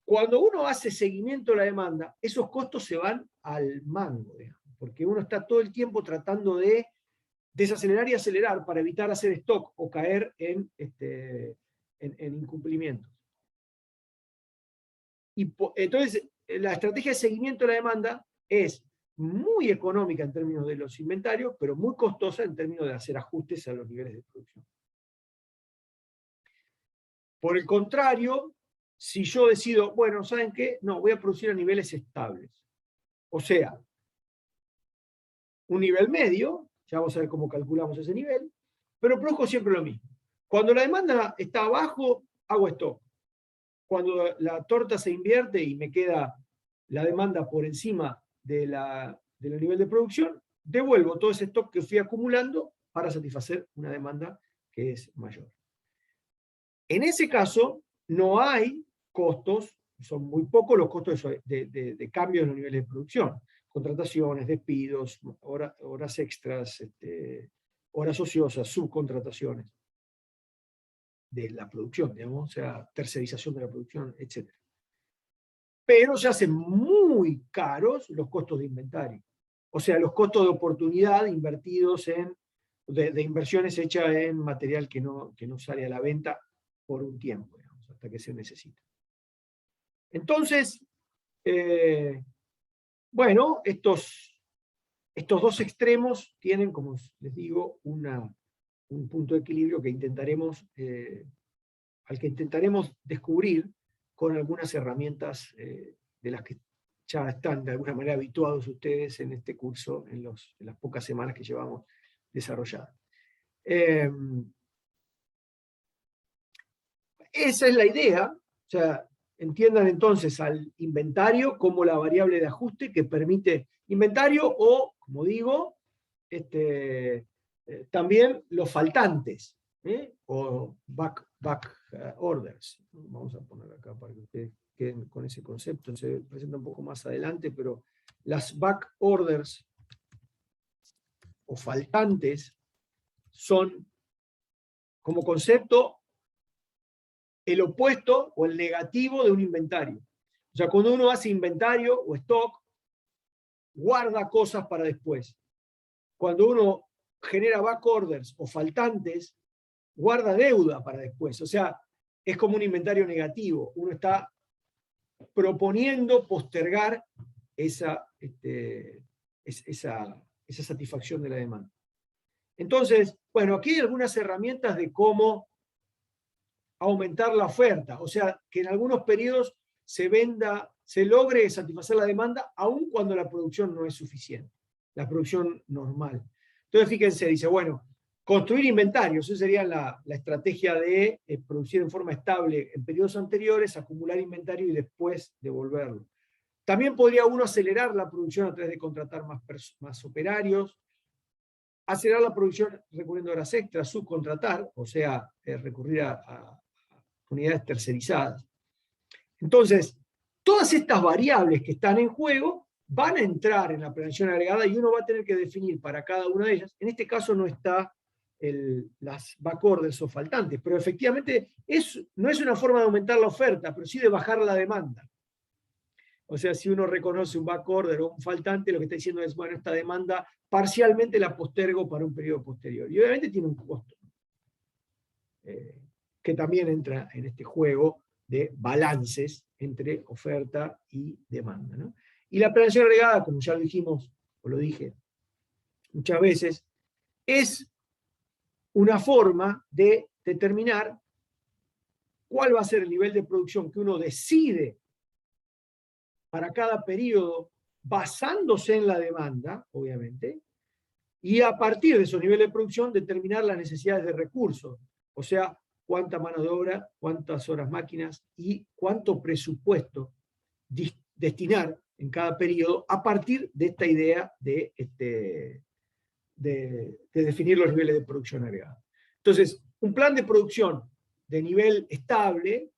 cuando uno hace seguimiento de la demanda, esos costos se van al mango, digamos, porque uno está todo el tiempo tratando de desacelerar y acelerar para evitar hacer stock o caer en incumplimientos. Y entonces, la estrategia de seguimiento de la demanda es muy económica en términos de los inventarios, pero muy costosa en términos de hacer ajustes a los niveles de producción. Por el contrario, si yo decido, bueno, ¿saben qué? No, voy a producir a niveles estables. O sea, un nivel medio, ya vamos a ver cómo calculamos ese nivel, pero produzco siempre lo mismo. Cuando la demanda está abajo, hago stock. Cuando la torta se invierte y me queda la demanda por encima del nivel de producción, devuelvo todo ese stock que fui acumulando para satisfacer una demanda que es mayor. En ese caso, no hay costos, son muy pocos los costos de cambio en los niveles de producción. Contrataciones, despidos, horas extras, horas ociosas, subcontrataciones de la producción, digamos, o sea, tercerización de la producción, etc. Pero se hacen muy caros los costos de inventario. O sea, los costos de oportunidad invertidos de inversiones hechas en material que no sale a la venta por un tiempo, digamos, hasta que se necesita. Entonces, bueno, estos dos extremos tienen, como les digo, un punto de equilibrio que al que intentaremos descubrir con algunas herramientas de las que ya están de alguna manera habituados ustedes en este curso, en las pocas semanas que llevamos desarrolladas. Esa es la idea, o sea, entiendan entonces al inventario como la variable de ajuste que permite inventario o, como digo, también los faltantes, o back orders. Vamos a poner acá para que ustedes queden con ese concepto, se presenta un poco más adelante, pero las back orders o faltantes son, como concepto, el opuesto o el negativo de un inventario. O sea, cuando uno hace inventario o stock, guarda cosas para después. Cuando uno genera back orders o faltantes, guarda deuda para después. O sea, es como un inventario negativo. Uno está proponiendo postergar esa satisfacción de la demanda. Entonces, bueno, aquí hay algunas herramientas de cómo aumentar la oferta, o sea, que en algunos periodos se logre satisfacer la demanda aun cuando la producción no es suficiente, la producción normal. Entonces, fíjense, dice, bueno, construir inventarios, esa sería la estrategia de producir en forma estable en periodos anteriores, acumular inventario y después devolverlo. También podría uno acelerar la producción a través de contratar más operarios, acelerar la producción recurriendo a horas extras, subcontratar, o sea, recurrir a unidades tercerizadas. Entonces, todas estas variables que están en juego van a entrar en la planeación agregada y uno va a tener que definir para cada una de ellas. En este caso no está las back orders o faltantes, pero efectivamente no es una forma de aumentar la oferta, pero sí de bajar la demanda. O sea, si uno reconoce un back order o un faltante, lo que está diciendo es, bueno, esta demanda parcialmente la postergo para un periodo posterior. Y obviamente tiene un costo, que también entra en este juego de balances entre oferta y demanda, ¿no? Y la planeación agregada, como ya lo dijimos, o lo dije muchas veces, es una forma de determinar cuál va a ser el nivel de producción que uno decide para cada periodo, basándose en la demanda, obviamente, y a partir de esos niveles de producción determinar las necesidades de recursos, o sea, cuánta mano de obra, cuántas horas máquinas y cuánto presupuesto destinar en cada periodo a partir de esta idea de definir los niveles de producción agregada. Entonces, un plan de producción de nivel estable,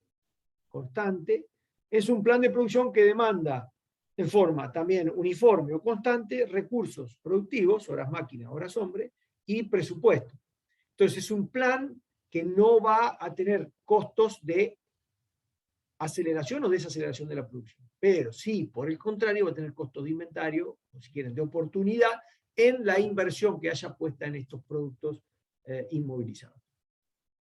constante, es un plan de producción que demanda en forma también uniforme o constante recursos productivos, horas máquina, horas hombre, y presupuesto. Entonces es un plan que no va a tener costos de aceleración o desaceleración de la producción, pero sí, por el contrario, va a tener costos de inventario, o si quieren, de oportunidad, en la inversión que haya puesta en estos productos inmovilizados.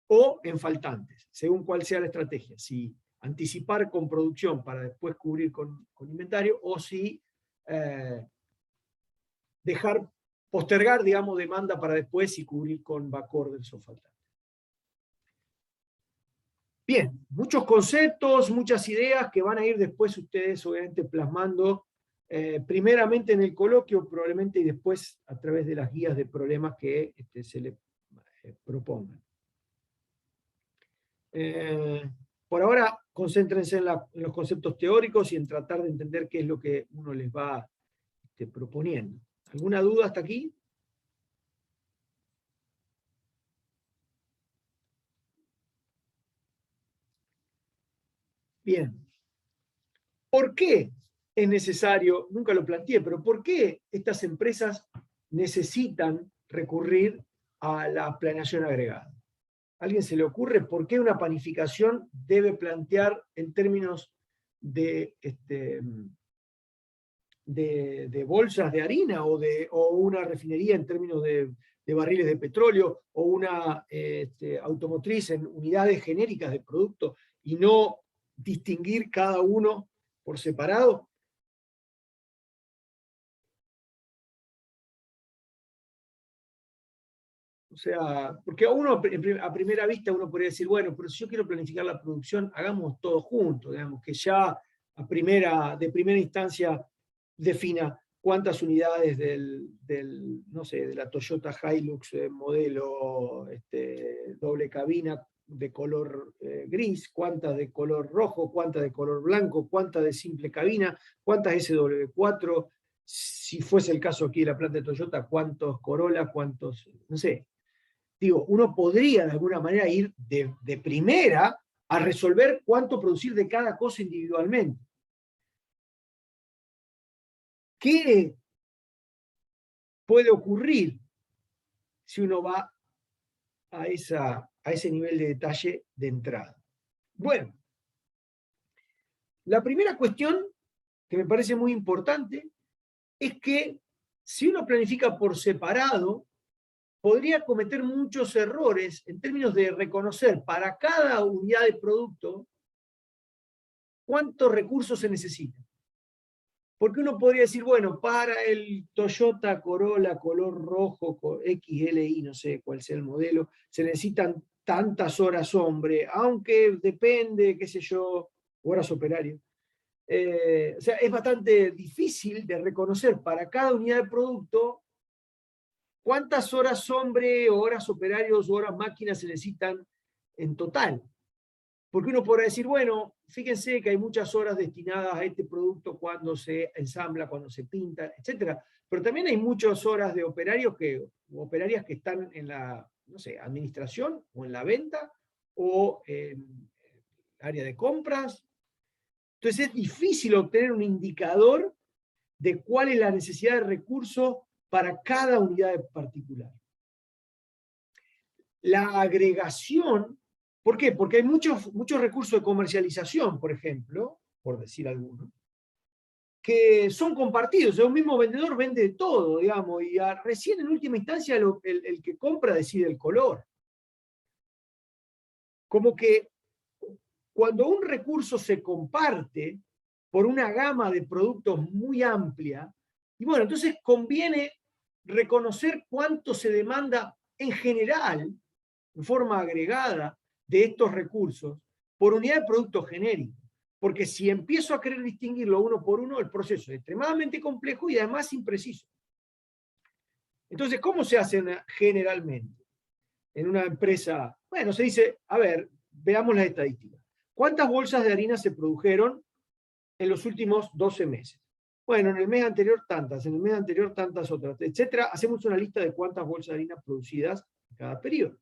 O en faltantes, según cuál sea la estrategia. Si anticipar con producción para después cubrir con inventario, o si postergar, digamos, demanda para después y cubrir con backorders o faltantes. Bien, muchos conceptos, muchas ideas que van a ir después ustedes obviamente plasmando primeramente en el coloquio probablemente y después a través de las guías de problemas que se les propongan. Por ahora concéntrense en los conceptos teóricos y en tratar de entender qué es lo que uno les va proponiendo. ¿Alguna duda hasta aquí? Bien. ¿Por qué es necesario, nunca lo planteé, pero por qué estas empresas necesitan recurrir a la planeación agregada? ¿A alguien se le ocurre por qué una panificación debe plantear en términos de bolsas de harina o una refinería en términos de barriles de petróleo o una automotriz en unidades genéricas de producto y no distinguir cada uno por separado? O sea, porque a primera vista uno podría decir, bueno, pero si yo quiero planificar la producción, hagamos todo junto, digamos, que ya de primera instancia defina cuántas unidades no sé, de la Toyota Hilux modelo doble cabina de color gris, cuántas de color rojo, cuántas de color blanco, cuántas de simple cabina, cuántas SW4, si fuese el caso aquí de la planta de Toyota, cuántos Corolla, cuántos, no sé. Digo, uno podría de alguna manera ir de primera a resolver cuánto producir de cada cosa individualmente. ¿Qué puede ocurrir si uno va a ese nivel de detalle de entrada? Bueno, la primera cuestión que me parece muy importante es que si uno planifica por separado, podría cometer muchos errores en términos de reconocer para cada unidad de producto cuántos recursos se necesitan. Porque uno podría decir, bueno, para el Toyota Corolla color rojo, XLI, no sé cuál sea el modelo, se necesitan tantas horas hombre, aunque depende, qué sé yo, horas operario. O sea, es bastante difícil de reconocer para cada unidad de producto cuántas horas hombre, horas operarios, horas máquinas se necesitan en total. Porque uno podrá decir, bueno, fíjense que hay muchas horas destinadas a este producto cuando se ensambla, cuando se pinta, etc. Pero también hay muchas horas de operarios o operarias que están en la, no sé, administración o en la venta o en área de compras. Entonces es difícil obtener un indicador de cuál es la necesidad de recursos para cada unidad en particular. La agregación, ¿por qué? Porque hay muchos recursos de comercialización, por ejemplo, por decir algunos, que son compartidos. Un mismo vendedor vende todo, digamos, y recién en última instancia el que compra decide el color. Como que cuando un recurso se comparte por una gama de productos muy amplia, y bueno, entonces conviene reconocer cuánto se demanda en general, en forma agregada, de estos recursos, por unidad de producto genérico. Porque si empiezo a querer distinguirlo uno por uno, el proceso es extremadamente complejo y además impreciso. Entonces, ¿cómo se hace generalmente? En una empresa, bueno, se dice, a ver, veamos las estadísticas. ¿Cuántas bolsas de harina se produjeron en los últimos 12 meses? Bueno, en el mes anterior tantas, en el mes anterior tantas otras, etcétera. Hacemos una lista de cuántas bolsas de harina producidas en cada periodo.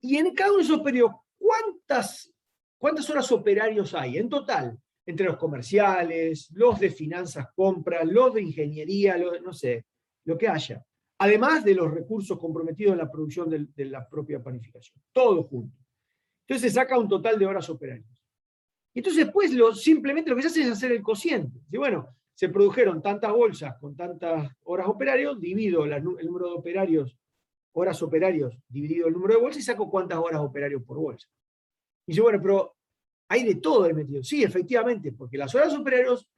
Y en cada uno de esos periodos, ¿cuántas horas operarios hay en total? Entre los comerciales, los de finanzas, compras, los de ingeniería, no sé, lo que haya. Además de los recursos comprometidos en la producción de la propia panificación. Todo junto. Entonces se saca un total de horas operarias. Y entonces después simplemente lo que se hace es hacer el cociente. Y bueno, se produjeron tantas bolsas con tantas horas operarios, divido el número de operarios, horas operarios, dividido el número de bolsas y saco cuántas horas operarios por bolsa. Y dice, bueno, pero hay de todo el metido. Sí, efectivamente, porque las horas operarios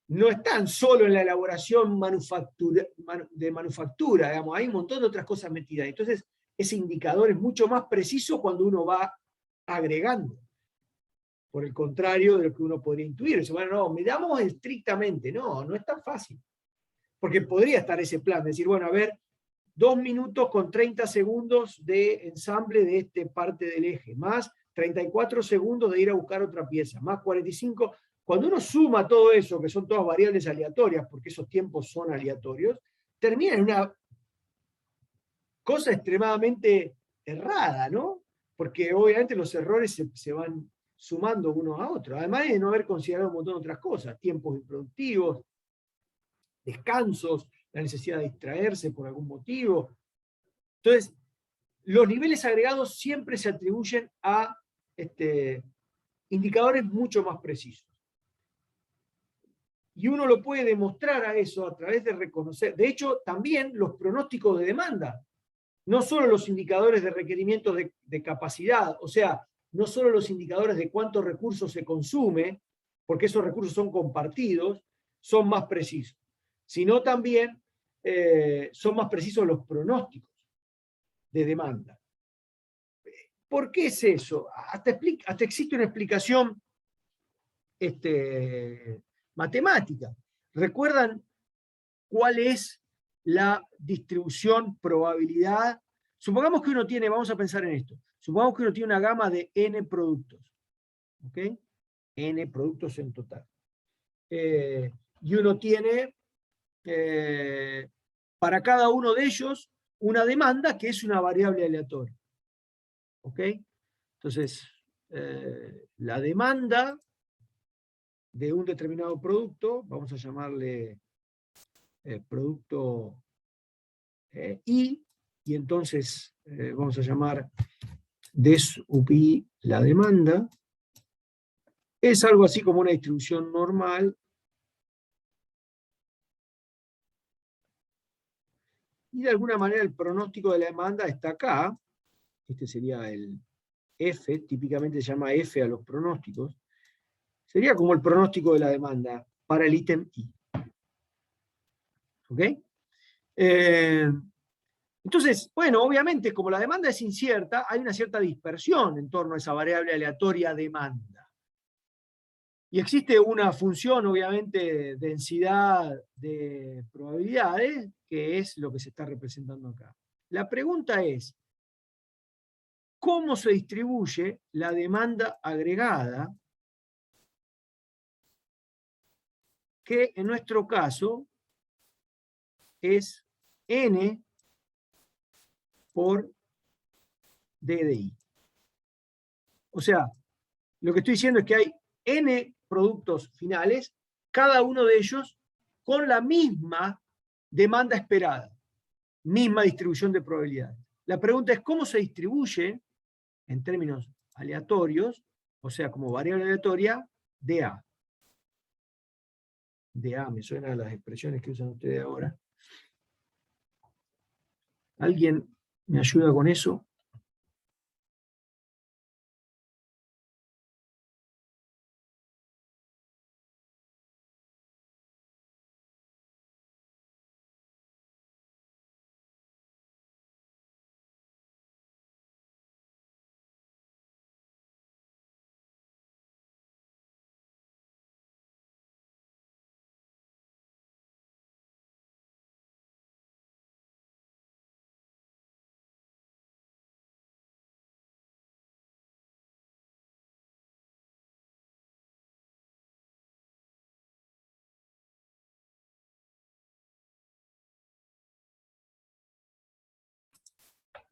no están solo en la elaboración de manufactura, digamos, hay un montón de otras cosas metidas. Entonces, ese indicador es mucho más preciso cuando uno va agregando. Por el contrario de lo que uno podría intuir. Dice, bueno, no, miramos estrictamente. No, no es tan fácil. Porque podría estar ese plan, de decir, bueno, a ver, 2 minutos con 30 segundos de ensamble de este parte del eje, más 34 segundos de ir a buscar otra pieza, más 45. Cuando uno suma todo eso, que son todas variables aleatorias, porque esos tiempos son aleatorios, termina en una cosa extremadamente errada, ¿no? Porque obviamente los errores se van sumando unos a otros, además de no haber considerado un montón de otras cosas, tiempos improductivos, descansos, la necesidad de distraerse por algún motivo. Entonces, los niveles agregados siempre se atribuyen a indicadores mucho más precisos. Y uno lo puede demostrar a eso a través de reconocer. De hecho, también los pronósticos de demanda, no solo los indicadores de requerimientos de capacidad, o sea, no solo los indicadores de cuántos recursos se consume, porque esos recursos son compartidos, son más precisos, sino también son más precisos los pronósticos de demanda. ¿Por qué es eso? Hasta existe una explicación matemática. ¿Recuerdan cuál es la distribución probabilidad? Supongamos que uno tiene, vamos a pensar en esto, supongamos que uno tiene una gama de n productos, ¿ok? N productos en total. Y uno tiene para cada uno de ellos una demanda que es una variable aleatoria. ¿Ok? Entonces, la demanda de un determinado producto, vamos a llamarle producto I, y entonces vamos a llamar des up I la demanda, es algo así como una distribución normal, y de alguna manera el pronóstico de la demanda está acá, este sería el F, típicamente se llama F a los pronósticos, sería como el pronóstico de la demanda para el ítem I. ¿Ok? Entonces, bueno, obviamente, como la demanda es incierta, hay una cierta dispersión en torno a esa variable aleatoria demanda. Y existe una función, obviamente, densidad de probabilidades, que es lo que se está representando acá. La pregunta es, ¿cómo se distribuye la demanda agregada? Que en nuestro caso es N por D de I. O sea, lo que estoy diciendo es que hay N productos finales, cada uno de ellos con la misma demanda esperada, misma distribución de probabilidades. La pregunta es cómo se distribuye en términos aleatorios, o sea, como variable aleatoria, dA. dA, me suenan a las expresiones que usan ustedes ahora. ¿Alguien me ayuda con eso?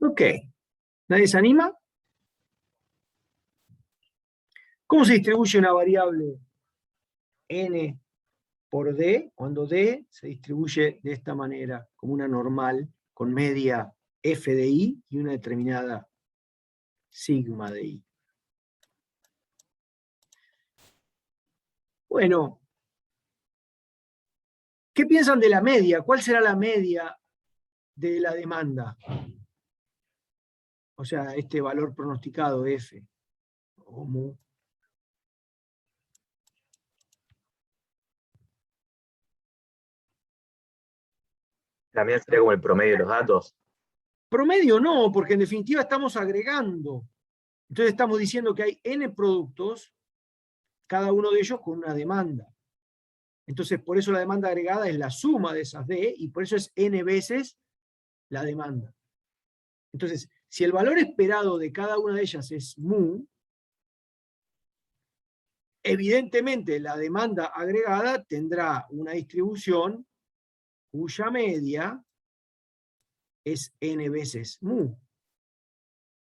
Ok. ¿Nadie se anima? ¿Cómo se distribuye una variable n por d, cuando d se distribuye de esta manera, como una normal, con media f de i y una determinada sigma de i? Bueno, ¿qué piensan de la media? ¿Cuál será la media de la demanda? O sea, este valor pronosticado f, o mu. También sería como el promedio de los datos. Promedio no, porque en definitiva estamos agregando. Entonces estamos diciendo que hay n productos, cada uno de ellos con una demanda. Entonces por eso la demanda agregada es la suma de esas D, y por eso es n veces la demanda. Entonces, si el valor esperado de cada una de ellas es mu, evidentemente la demanda agregada tendrá una distribución cuya media es n veces mu.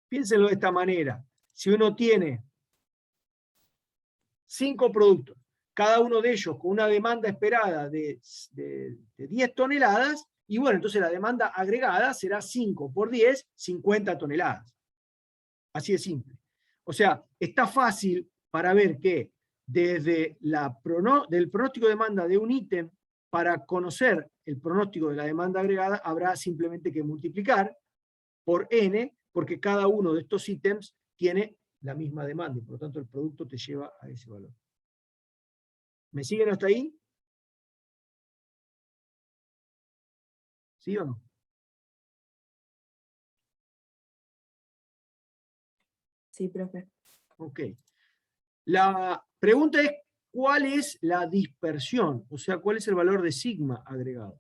Piénsenlo de esta manera. Si uno tiene 5 productos, cada uno de ellos con una demanda esperada de 10 toneladas, y bueno, entonces la demanda agregada será 5 por 10, 50 toneladas. Así de simple. O sea, está fácil para ver que desde del pronóstico de demanda de un ítem, para conocer el pronóstico de la demanda agregada, habrá simplemente que multiplicar por n, porque cada uno de estos ítems tiene la misma demanda, y por lo tanto el producto te lleva a ese valor. ¿Me siguen hasta ahí? ¿Sí o no? Sí, profe. Ok. La pregunta es, ¿cuál es la dispersión? O sea, ¿cuál es el valor de sigma agregado?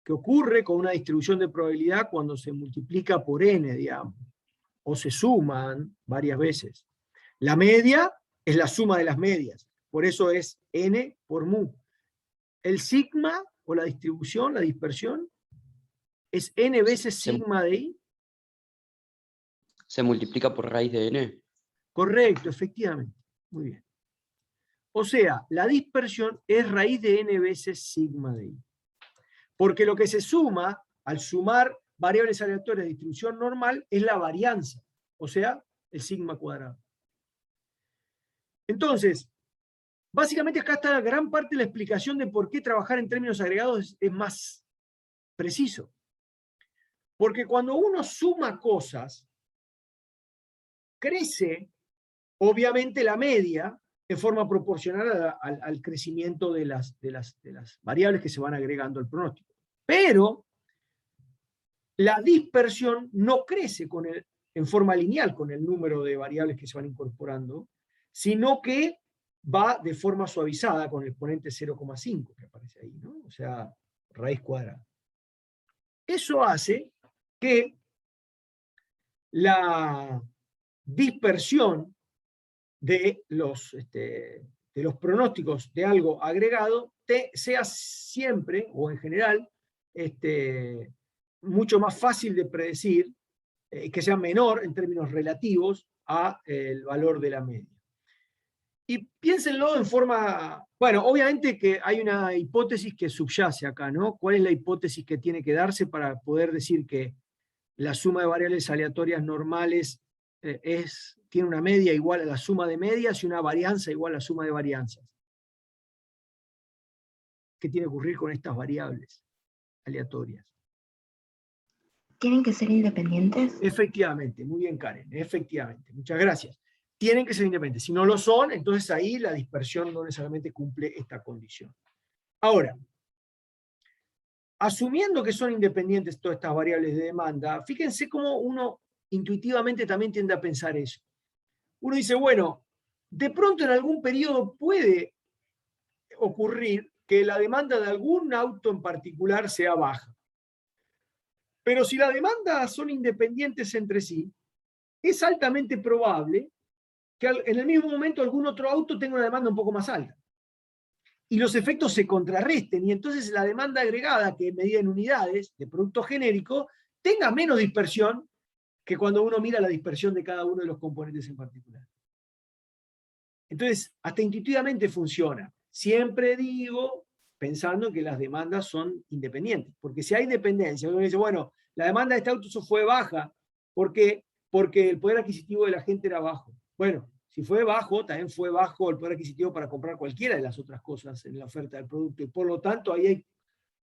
¿Qué ocurre con una distribución de probabilidad cuando se multiplica por n, digamos? O se suman varias veces. La media es la suma de las medias. Por eso es n por mu. El sigma, o la distribución, la dispersión, es n veces sigma de i. ¿Se multiplica por raíz de n? Correcto, efectivamente. Muy bien. O sea, la dispersión es raíz de n veces sigma de i. Porque lo que se suma, al sumar variables aleatorias de distribución normal, es la varianza, o sea, el sigma cuadrado. Entonces, básicamente acá está la gran parte de la explicación de por qué trabajar en términos agregados es más preciso. Porque cuando uno suma cosas, crece, obviamente, la media en forma proporcional al crecimiento de las variables que se van agregando al pronóstico. Pero la dispersión no crece en forma lineal con el número de variables que se van incorporando, sino que va de forma suavizada con el exponente 0,5 que aparece ahí, ¿no? O sea, raíz cuadrada. Eso hace que la dispersión de los pronósticos de algo agregado sea siempre, o en general, mucho más fácil de predecir, que sea menor en términos relativos al valor de la media. Y piénsenlo en forma, bueno, obviamente que hay una hipótesis que subyace acá, ¿no? ¿Cuál es la hipótesis que tiene que darse para poder decir que la suma de variables aleatorias normales tiene una media igual a la suma de medias y una varianza igual a la suma de varianzas? ¿Qué tiene que ocurrir con estas variables aleatorias? ¿Tienen que ser independientes? Efectivamente, muy bien, Karen, efectivamente, muchas gracias. Tienen que ser independientes. Si no lo son, entonces ahí la dispersión no necesariamente cumple esta condición. Ahora, asumiendo que son independientes todas estas variables de demanda, fíjense cómo uno intuitivamente también tiende a pensar eso. Uno dice, bueno, de pronto en algún periodo puede ocurrir que la demanda de algún auto en particular sea baja. Pero si las demandas son independientes entre sí, es altamente probable que en el mismo momento algún otro auto tenga una demanda un poco más alta. Y los efectos se contrarresten, y entonces la demanda agregada, que es medida en unidades de producto genérico, tenga menos dispersión que cuando uno mira la dispersión de cada uno de los componentes en particular. Entonces, hasta intuitivamente funciona. Siempre digo, pensando que las demandas son independientes, porque si hay dependencia, uno dice, bueno, la demanda de este auto fue baja, ¿por qué? Porque el poder adquisitivo de la gente era bajo. Bueno, si fue bajo, también fue bajo el poder adquisitivo para comprar cualquiera de las otras cosas en la oferta del producto, y por lo tanto ahí hay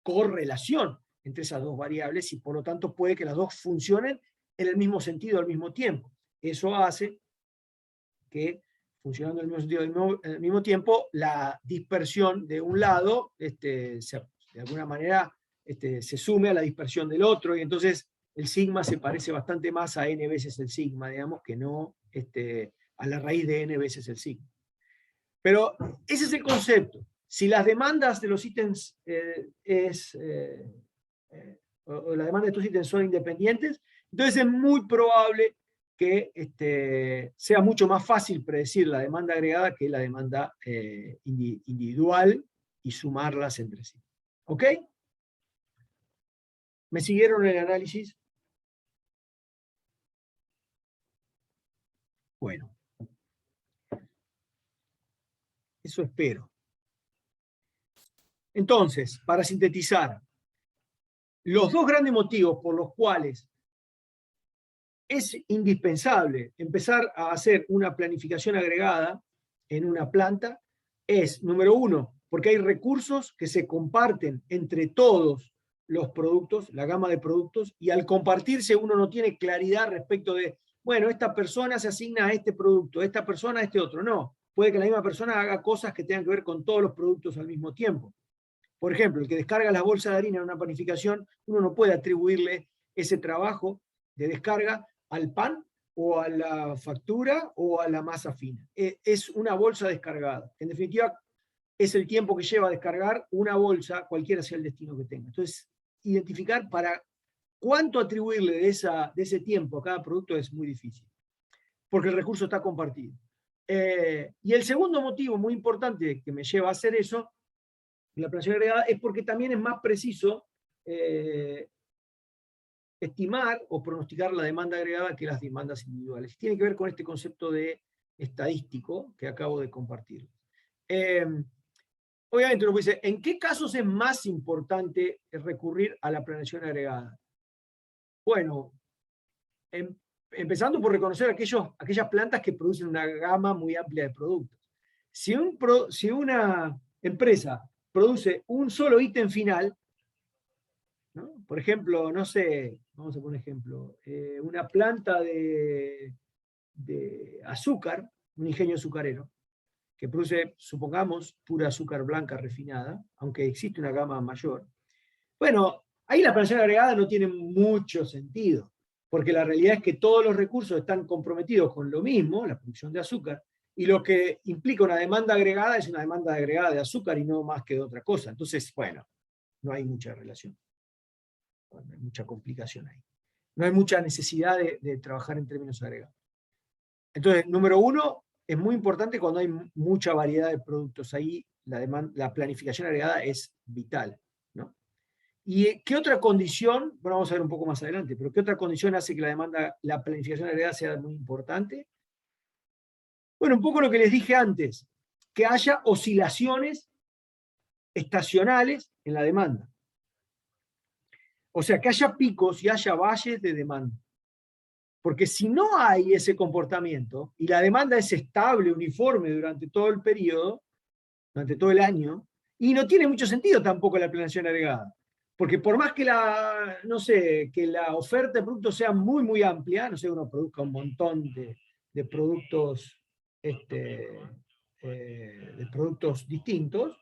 correlación entre esas dos variables, y por lo tanto puede que las dos funcionen en el mismo sentido al mismo tiempo. Eso hace que funcionando en el mismo sentido al mismo tiempo, la dispersión de un lado de alguna manera se sume a la dispersión del otro, y entonces el sigma se parece bastante más a n veces el sigma, digamos, que no a la raíz de n veces el sigma. Pero ese es el concepto. Si las demandas de los ítems o la demanda de estos ítems son independientes, entonces es muy probable que sea mucho más fácil predecir la demanda agregada que la demanda individual y sumarlas entre sí. ¿Ok? ¿Me siguieron en el análisis? Bueno. Eso espero. Entonces, para sintetizar, los dos grandes motivos por los cuales es indispensable empezar a hacer una planificación agregada en una planta es, número uno, porque hay recursos que se comparten entre todos los productos, la gama de productos, y al compartirse uno no tiene claridad respecto de, bueno, esta persona se asigna a este producto, esta persona a este otro. No, puede que la misma persona haga cosas que tengan que ver con todos los productos al mismo tiempo. Por ejemplo, el que descarga las bolsas de harina en una panificación, uno no puede atribuirle ese trabajo de descarga al pan o a la factura o a la masa fina. Es una bolsa descargada. En definitiva, es el tiempo que lleva a descargar una bolsa, cualquiera sea el destino que tenga. Entonces, identificar para cuánto atribuirle de ese tiempo a cada producto es muy difícil, porque el recurso está compartido. Y el segundo motivo muy importante que me lleva a hacer eso, la planificación agregada, es porque también es más preciso estimar o pronosticar la demanda agregada que las demandas individuales. Tiene que ver con este concepto de estadístico que acabo de compartir. Obviamente uno dice, ¿en qué casos es más importante recurrir a la planeación agregada? Bueno, empezando por reconocer aquellas plantas que producen una gama muy amplia de productos. Si una empresa produce un solo ítem final, ¿no? Por ejemplo, no sé, vamos a poner un ejemplo, una planta de azúcar, un ingenio azucarero, que produce, supongamos, pura azúcar blanca refinada, aunque existe una gama mayor. Bueno, ahí la planeación agregada no tiene mucho sentido, porque la realidad es que todos los recursos están comprometidos con lo mismo, la producción de azúcar, y lo que implica una demanda agregada es una demanda agregada de azúcar y no más que de otra cosa. Entonces, bueno, no hay mucha relación. No hay mucha complicación ahí. No hay mucha necesidad de trabajar en términos agregados. Entonces, número uno, es muy importante cuando hay mucha variedad de productos. Ahí la planificación agregada es vital, ¿no? ¿Y qué otra condición? Bueno, vamos a ver un poco más adelante, pero ¿qué otra condición hace que la planificación agregada sea muy importante? Bueno, un poco lo que les dije antes, que haya oscilaciones estacionales en la demanda. O sea, que haya picos y haya valles de demanda. Porque si no hay ese comportamiento, y la demanda es estable, uniforme durante todo el periodo, durante todo el año, y no tiene mucho sentido tampoco la planeación agregada. Porque por más que no sé, que la oferta de productos sea muy, muy amplia, no sé, uno produzca un montón de productos, de productos distintos,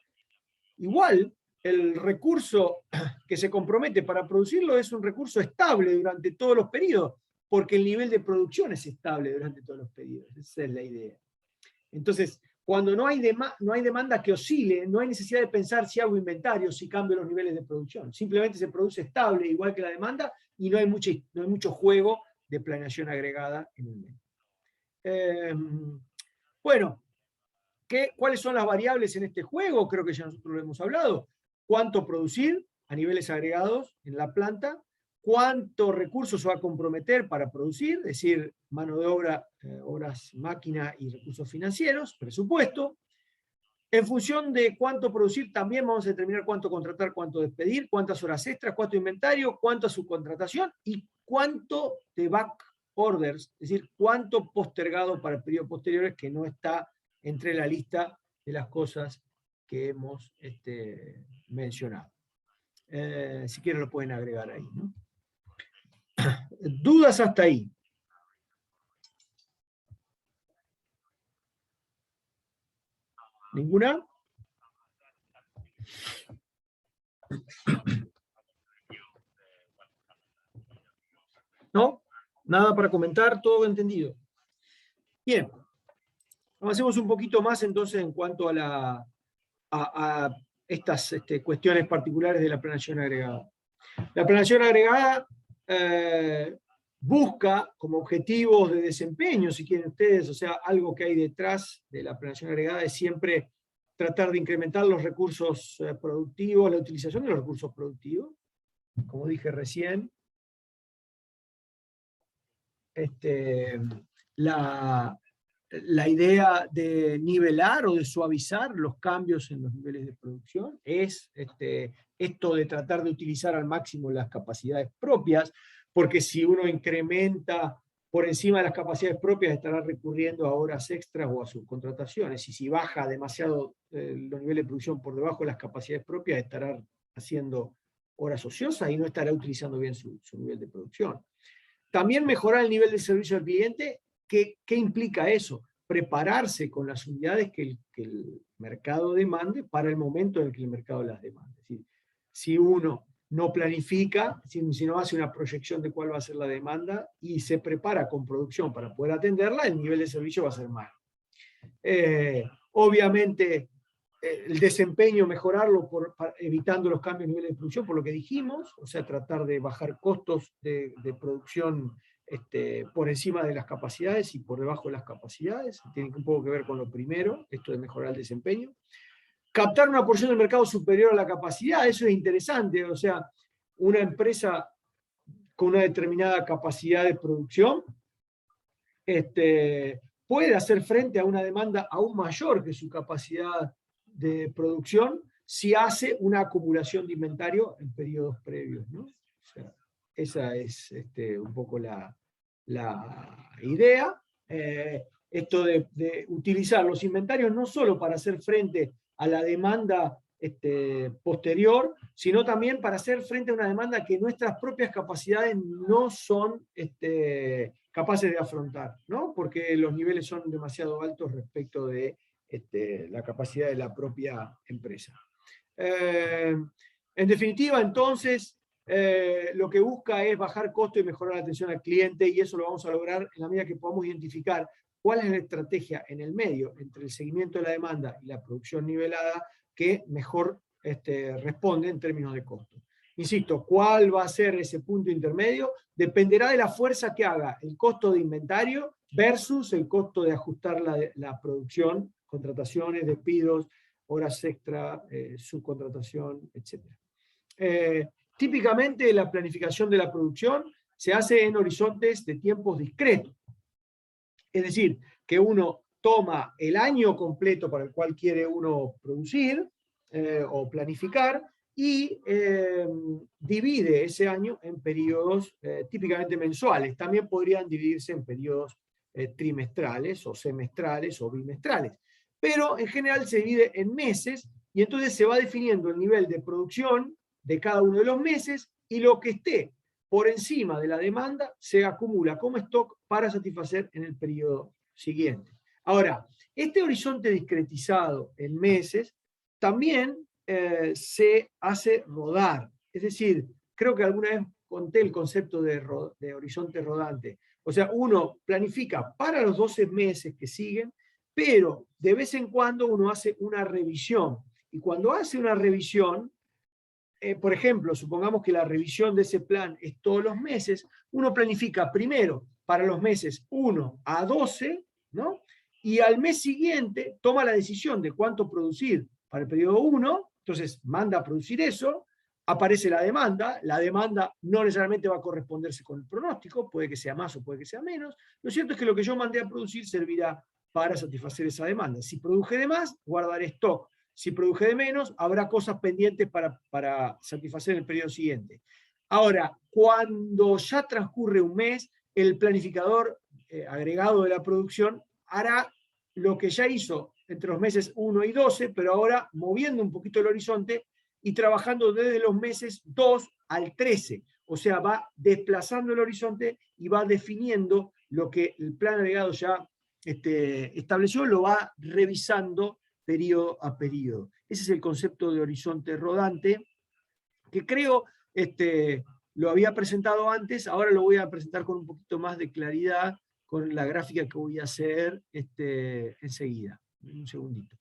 igual el recurso que se compromete para producirlo es un recurso estable durante todos los periodos, porque el nivel de producción es estable durante todos los periodos. Esa es la idea. Entonces, cuando no hay demanda que oscile, no hay necesidad de pensar si hago inventario, si cambio los niveles de producción. Simplemente se produce estable, igual que la demanda, y no hay mucho juego de planeación agregada en el medio. Bueno, ¿cuáles son las variables en este juego? Creo que ya nosotros lo hemos hablado. ¿Cuánto producir a niveles agregados en la planta? ¿Cuánto recursos se va a comprometer para producir? Es decir, mano de obra, horas, máquina y recursos financieros, presupuesto. En función de cuánto producir, también vamos a determinar cuánto contratar, cuánto despedir, cuántas horas extras, cuánto inventario, cuánta subcontratación y cuánto de back orders, es decir, cuánto postergado para periodos posteriores que no está entre la lista de las cosas que hemos mencionado. Si quieren lo pueden agregar ahí, ¿no? ¿Dudas hasta ahí? ¿Ninguna? ¿No? Nada para comentar, todo entendido. Bien. Avancemos un poquito más entonces en cuanto a estas cuestiones particulares de la planeación agregada. La planeación agregada busca como objetivos de desempeño, si quieren ustedes, o sea, algo que hay detrás de la planeación agregada es siempre tratar de incrementar los recursos productivos, la utilización de los recursos productivos, como dije recién. La idea de nivelar o de suavizar los cambios en los niveles de producción es esto de tratar de utilizar al máximo las capacidades propias, porque si uno incrementa por encima de las capacidades propias estará recurriendo a horas extras o a subcontrataciones, y si baja demasiado los niveles de producción por debajo de las capacidades propias estará haciendo horas ociosas y no estará utilizando bien su nivel de producción. También mejorar el nivel de servicio al cliente. ¿Qué implica eso? Prepararse con las unidades que el mercado demande para el momento en el que el mercado las demande. Es decir, si uno no planifica, si no hace una proyección de cuál va a ser la demanda y se prepara con producción para poder atenderla, el nivel de servicio va a ser malo. Obviamente, el desempeño, mejorarlo evitando los cambios en nivel de producción, por lo que dijimos, o sea, tratar de bajar costos de producción por encima de las capacidades y por debajo de las capacidades, tiene un poco que ver con lo primero, esto de mejorar el desempeño. Captar una porción del mercado superior a la capacidad, eso es interesante, o sea, una empresa con una determinada capacidad de producción puede hacer frente a una demanda aún mayor que su capacidad de producción si hace una acumulación de inventario en periodos previos, ¿no? O sea, esa es un poco la idea. Esto de utilizar los inventarios no solo para hacer frente a la demanda posterior, sino también para hacer frente a una demanda que nuestras propias capacidades no son capaces de afrontar, ¿no? Porque los niveles son demasiado altos respecto de la capacidad de la propia empresa. En definitiva, entonces, lo que busca es bajar costo y mejorar la atención al cliente, y eso lo vamos a lograr en la medida que podamos identificar cuál es la estrategia en el medio entre el seguimiento de la demanda y la producción nivelada que mejor responde en términos de costo. Insisto, ¿cuál va a ser ese punto intermedio? Dependerá de la fuerza que haga el costo de inventario versus el costo de ajustar la producción, contrataciones, despidos, horas extra, subcontratación, etc. Típicamente la planificación de la producción se hace en horizontes de tiempos discretos. Es decir, que uno toma el año completo para el cual quiere uno producir o planificar y divide ese año en periodos típicamente mensuales. También podrían dividirse en periodos trimestrales o semestrales o bimestrales. Pero en general se divide en meses y entonces se va definiendo el nivel de producción de cada uno de los meses y lo que esté por encima de la demanda se acumula como stock para satisfacer en el periodo siguiente. Ahora, este horizonte discretizado en meses también se hace rodar. Es decir, creo que alguna vez conté el concepto de horizonte rodante. O sea, uno planifica para los 12 meses que siguen, pero de vez en cuando uno hace una revisión. Y cuando hace una revisión, por ejemplo, supongamos que la revisión de ese plan es todos los meses, uno planifica primero para los meses 1 a 12, ¿no? Y al mes siguiente toma la decisión de cuánto producir para el periodo 1, entonces manda a producir eso, aparece la demanda no necesariamente va a corresponderse con el pronóstico, puede que sea más o puede que sea menos, lo cierto es que lo que yo mandé a producir servirá para satisfacer esa demanda. Si produje de más, guardaré stock. Si produje de menos, habrá cosas pendientes para satisfacer el periodo siguiente. Ahora, cuando ya transcurre un mes, el planificador agregado de la producción hará lo que ya hizo entre los meses 1 y 12, pero ahora moviendo un poquito el horizonte y trabajando desde los meses 2 al 13. O sea, va desplazando el horizonte y va definiendo lo que el plan agregado ya estableció, lo va revisando periodo a periodo. Ese es el concepto de horizonte rodante, que creo lo había presentado antes, ahora lo voy a presentar con un poquito más de claridad, con la gráfica que voy a hacer enseguida. Un segundito.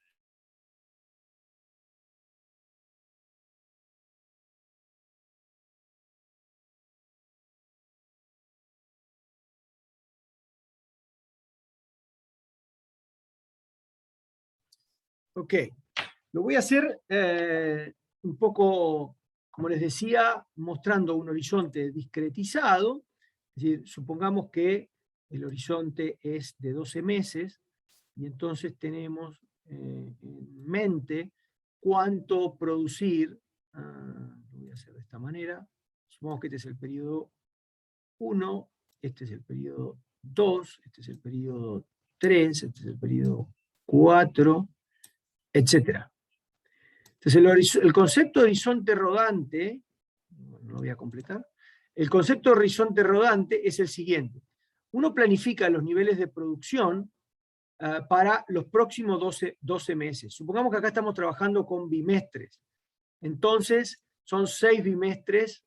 Ok, lo voy a hacer un poco, como les decía, mostrando un horizonte discretizado. Es decir, supongamos que el horizonte es de 12 meses, y entonces tenemos en mente cuánto producir. Lo voy a hacer de esta manera. Supongamos que este es el periodo 1, este es el periodo 2, este es el periodo 3, este es el periodo 4, etc. Entonces el concepto de horizonte rodante, no lo voy a completar, el concepto de horizonte rodante es el siguiente. Uno planifica los niveles de producción para los próximos 12 meses. Supongamos que acá estamos trabajando con bimestres. Entonces, son 6 bimestres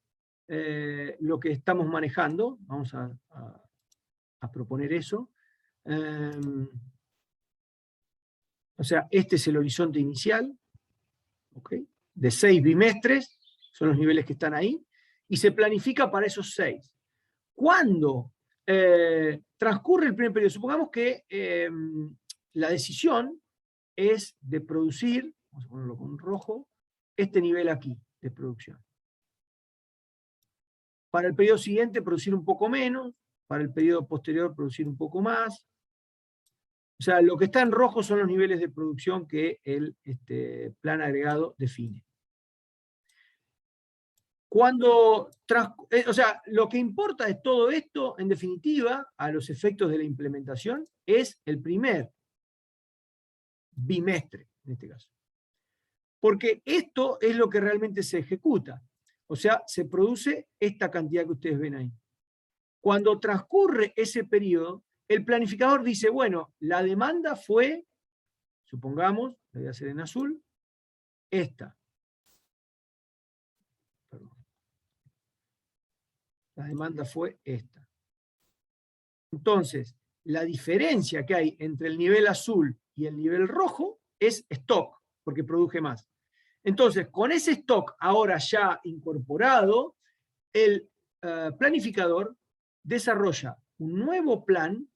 lo que estamos manejando. Vamos a proponer eso. O sea, este es el horizonte inicial, ¿okay? De 6 bimestres, son los niveles que están ahí, y se planifica para esos 6. ¿Cuándo transcurre el primer periodo? Supongamos que la decisión es de producir, vamos a ponerlo con rojo, este nivel aquí de producción. Para el periodo siguiente producir un poco menos, para el periodo posterior producir un poco más. O sea, lo que está en rojo son los niveles de producción que el plan agregado define. O sea, lo que importa de todo esto, en definitiva, a los efectos de la implementación, es el primer bimestre, en este caso. Porque esto es lo que realmente se ejecuta. O sea, se produce esta cantidad que ustedes ven ahí. Cuando transcurre ese periodo, el planificador dice, bueno, la demanda fue, supongamos, lo voy a hacer en azul, esta. Perdón. La demanda fue esta. Entonces, la diferencia que hay entre el nivel azul y el nivel rojo es stock, porque produje más. Entonces, con ese stock ahora ya incorporado, el planificador desarrolla un nuevo plan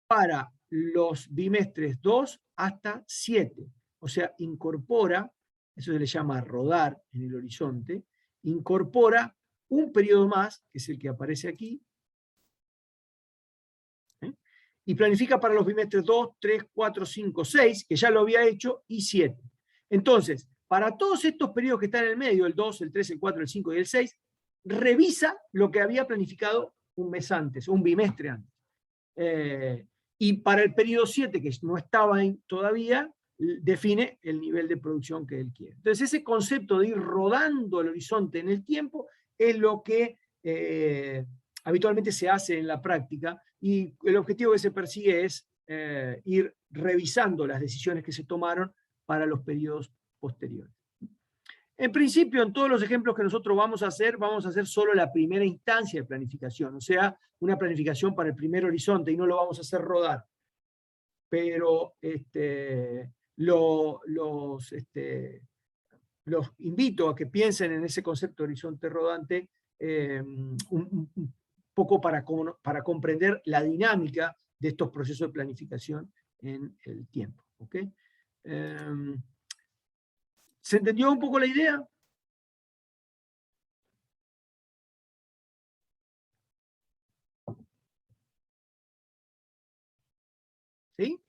para los bimestres 2 hasta 7. O sea, incorpora, eso se le llama rodar en el horizonte, incorpora un periodo más, que es el que aparece aquí, y planifica para los bimestres 2, 3, 4, 5, 6, que ya lo había hecho, y 7. Entonces, para todos estos periodos que están en el medio, el 2, el 3, el 4, el 5 y el 6, revisa lo que había planificado un mes antes, un bimestre antes. Y para el periodo 7, que no estaba ahí todavía, define el nivel de producción que él quiere. Entonces, ese concepto de ir rodando el horizonte en el tiempo es lo que habitualmente se hace en la práctica, y el objetivo que se persigue es ir revisando las decisiones que se tomaron para los periodos posteriores. En principio, en todos los ejemplos que nosotros vamos a hacer solo la primera instancia de planificación, o sea, una planificación para el primer horizonte, y no lo vamos a hacer rodar. Pero los invito a que piensen en ese concepto de horizonte rodante un poco para comprender la dinámica de estos procesos de planificación en el tiempo. ¿Okay? ¿Se entendió un poco la idea? ¿Sí?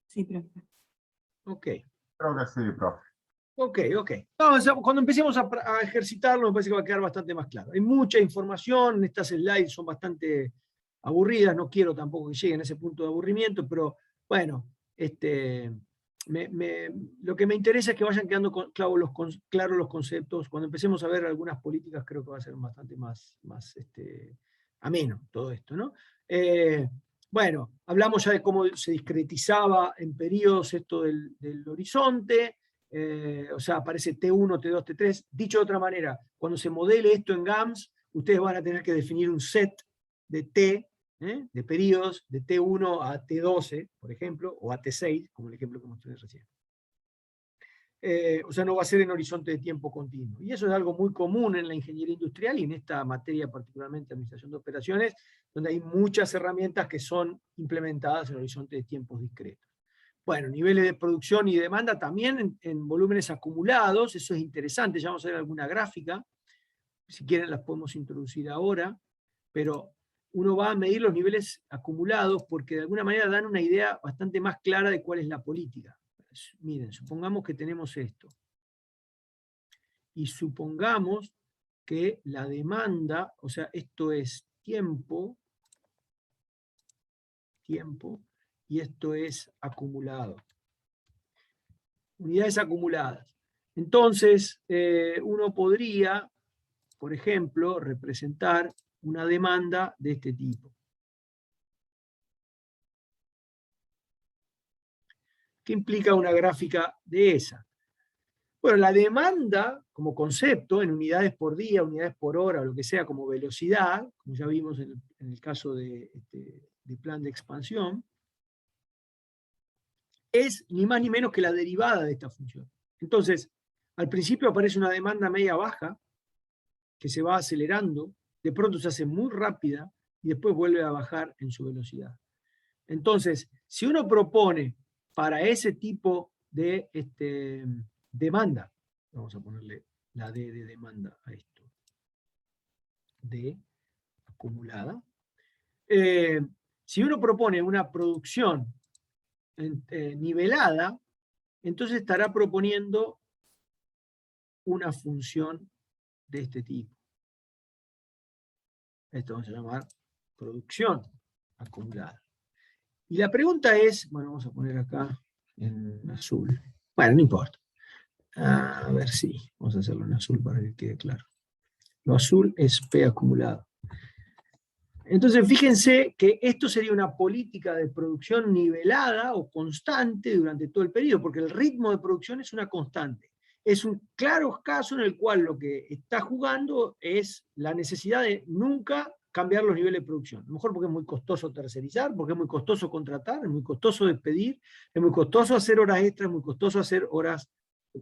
Sí, profe. Ok. Creo que sí, profe. Ok. No, cuando empecemos a ejercitarlo, me parece que va a quedar bastante más claro. Hay mucha información, estas slides son bastante aburridas, no quiero tampoco que lleguen a ese punto de aburrimiento, pero bueno, lo que me interesa es que vayan quedando claros los conceptos. Cuando empecemos a ver algunas políticas, creo que va a ser bastante más ameno todo esto, ¿no? Bueno, hablamos ya de cómo se discretizaba en periodos esto del horizonte, o sea, aparece T1, T2, T3. Dicho de otra manera, cuando se modele esto en GAMS, ustedes van a tener que definir un set de T, de periodos, de T1 a T12, por ejemplo, o a T6, como el ejemplo que mostré recién. O sea, no va a ser en horizonte de tiempo continuo. Y eso es algo muy común en la ingeniería industrial y en esta materia particularmente administración de operaciones, donde hay muchas herramientas que son implementadas en horizonte de tiempos discretos. Bueno, niveles de producción y demanda también en volúmenes acumulados, eso es interesante, ya vamos a ver alguna gráfica, si quieren las podemos introducir ahora, pero uno va a medir los niveles acumulados porque de alguna manera dan una idea bastante más clara de cuál es la política. Miren, supongamos que tenemos esto. Y supongamos que la demanda, o sea, esto es tiempo, y esto es acumulado. Unidades acumuladas. Entonces, uno podría, por ejemplo, representar una demanda de este tipo. ¿Qué implica una gráfica de esa? Bueno, la demanda como concepto en unidades por día, unidades por hora, o lo que sea, como velocidad, como ya vimos en el caso de plan de expansión, es ni más ni menos que la derivada de esta función. Entonces, al principio aparece una demanda media baja, que se va acelerando, de pronto se hace muy rápida, y después vuelve a bajar en su velocidad. Entonces, si uno propone para ese tipo de demanda, vamos a ponerle la D de demanda a esto, D acumulada, si uno propone una producción nivelada, entonces estará proponiendo una función de este tipo. Esto vamos a llamar producción acumulada. Y la pregunta es, bueno, vamos a poner acá en azul. Bueno, no importa. A ver si, vamos a hacerlo en azul para que quede claro. Lo azul es P acumulado. Entonces, fíjense que esto sería una política de producción nivelada o constante durante todo el periodo, porque el ritmo de producción es una constante. Es un claro caso en el cual lo que está jugando es la necesidad de nunca cambiar los niveles de producción. A lo mejor porque es muy costoso tercerizar, porque es muy costoso contratar, es muy costoso despedir, es muy costoso hacer horas extras, es muy costoso hacer horas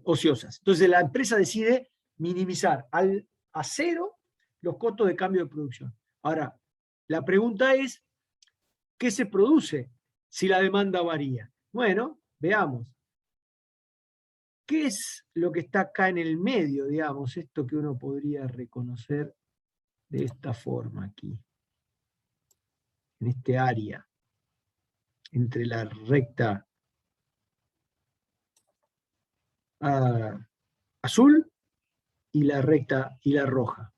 ociosas. Entonces la empresa decide minimizar a cero los costos de cambio de producción. Ahora, la pregunta es, ¿qué se produce si la demanda varía? Bueno, veamos. ¿Qué es lo que está acá en el medio, digamos, esto que uno podría reconocer de esta forma aquí? En este área, entre la recta azul y la recta y la roja.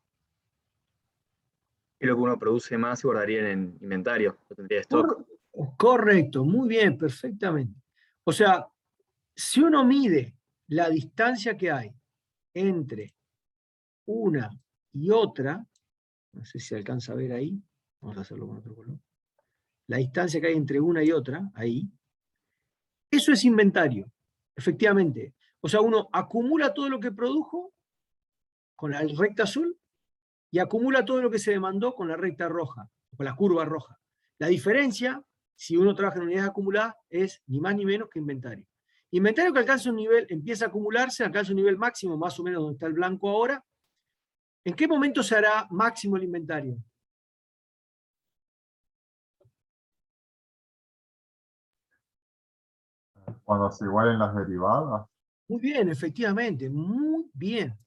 Es lo que uno produce más y guardaría en inventario, lo tendría de stock. Correcto, muy bien, perfectamente. O sea, si uno mide la distancia que hay entre una y otra, no sé si alcanza a ver ahí, vamos a hacerlo con otro color, la distancia que hay entre una y otra, ahí, eso es inventario, efectivamente. O sea, uno acumula todo lo que produjo con la recta azul y acumula todo lo que se demandó con la recta roja, con la curva roja. La diferencia, si uno trabaja en unidades acumuladas, es ni más ni menos que inventario. Inventario que alcanza un nivel, empieza a acumularse, alcanza un nivel máximo, más o menos donde está el blanco ahora. ¿En qué momento se hará máximo el inventario? Cuando se igualen las derivadas. Muy bien, efectivamente, muy bien,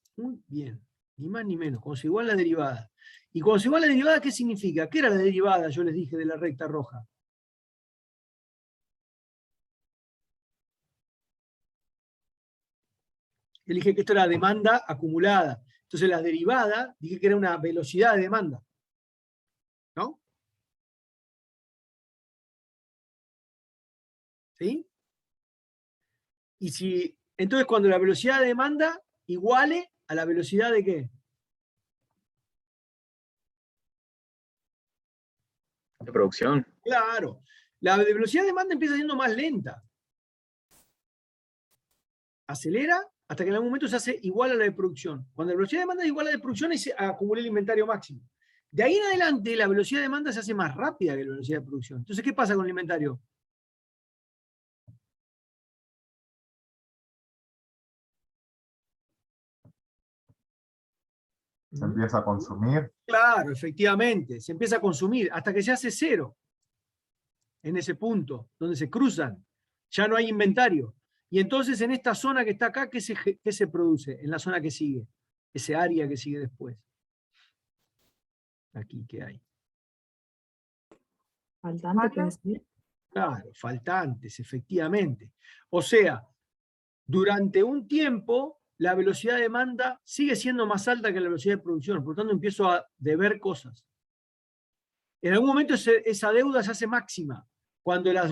ni más ni menos, cuando se iguala la derivada. Y cuando se iguala la derivada, ¿qué significa? ¿Qué era la derivada, yo les dije, de la recta roja? Yo dije que esto era demanda acumulada. Entonces la derivada, dije que era una velocidad de demanda. ¿No? ¿Sí? Y si, entonces cuando la velocidad de demanda iguale a la velocidad de ¿qué? de producción. Claro, la velocidad de demanda empieza siendo más lenta. Acelera hasta que en algún momento se hace igual a la de producción. Cuando la velocidad de demanda es igual a la de producción, se acumula el inventario máximo. De ahí en adelante, la velocidad de demanda se hace más rápida que la velocidad de producción. Entonces, ¿qué pasa con el inventario? Se empieza a consumir. Claro, efectivamente, se empieza a consumir hasta que se hace cero. En ese punto, donde se cruzan, ya no hay inventario. Y entonces en esta zona que está acá, ¿qué se produce? En la zona que sigue, ese área que sigue después. Aquí, ¿qué hay? Faltante, puede decir. Claro, faltantes, efectivamente. O sea, durante un tiempo, la velocidad de demanda sigue siendo más alta que la velocidad de producción, por lo tanto empiezo a deber cosas. En algún momento esa deuda se hace máxima, cuando las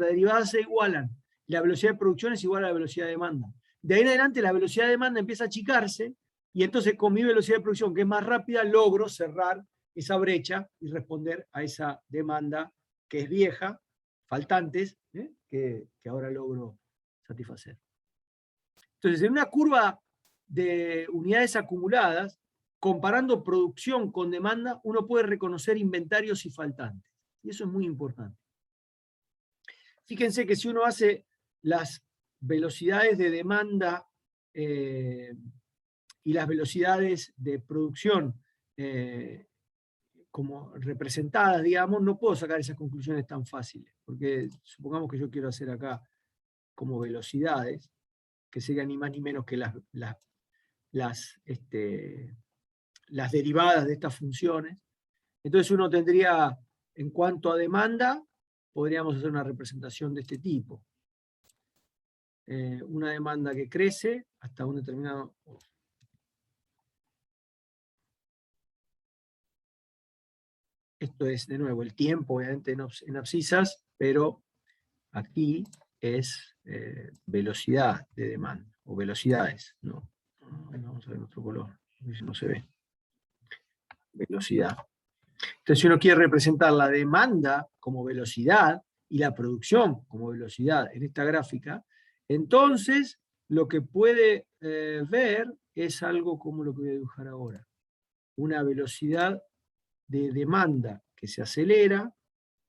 derivadas se igualan, la velocidad de producción es igual a la velocidad de demanda. De ahí en adelante la velocidad de demanda empieza a achicarse, y entonces con mi velocidad de producción, que es más rápida, logro cerrar esa brecha y responder a esa demanda que es vieja, faltantes, que ahora logro satisfacer. Entonces, en una curva de unidades acumuladas, comparando producción con demanda, uno puede reconocer inventarios y faltantes. Y eso es muy importante. Fíjense que si uno hace las velocidades de demanda y las velocidades de producción como representadas, digamos, no puedo sacar esas conclusiones tan fáciles, porque supongamos que yo quiero hacer acá como velocidades, que serían ni más ni menos que las derivadas de estas funciones. Entonces uno tendría, en cuanto a demanda, podríamos hacer una representación de este tipo. Una demanda que crece hasta un determinado... Esto es, de nuevo, el tiempo, obviamente, en abscisas, pero aquí es velocidad de demanda, o velocidades, ¿no? Vamos a ver otro color, a ver si no se ve. Velocidad. Entonces, si uno quiere representar la demanda como velocidad y la producción como velocidad en esta gráfica, entonces lo que puede ver es algo como lo que voy a dibujar ahora. Una velocidad de demanda que se acelera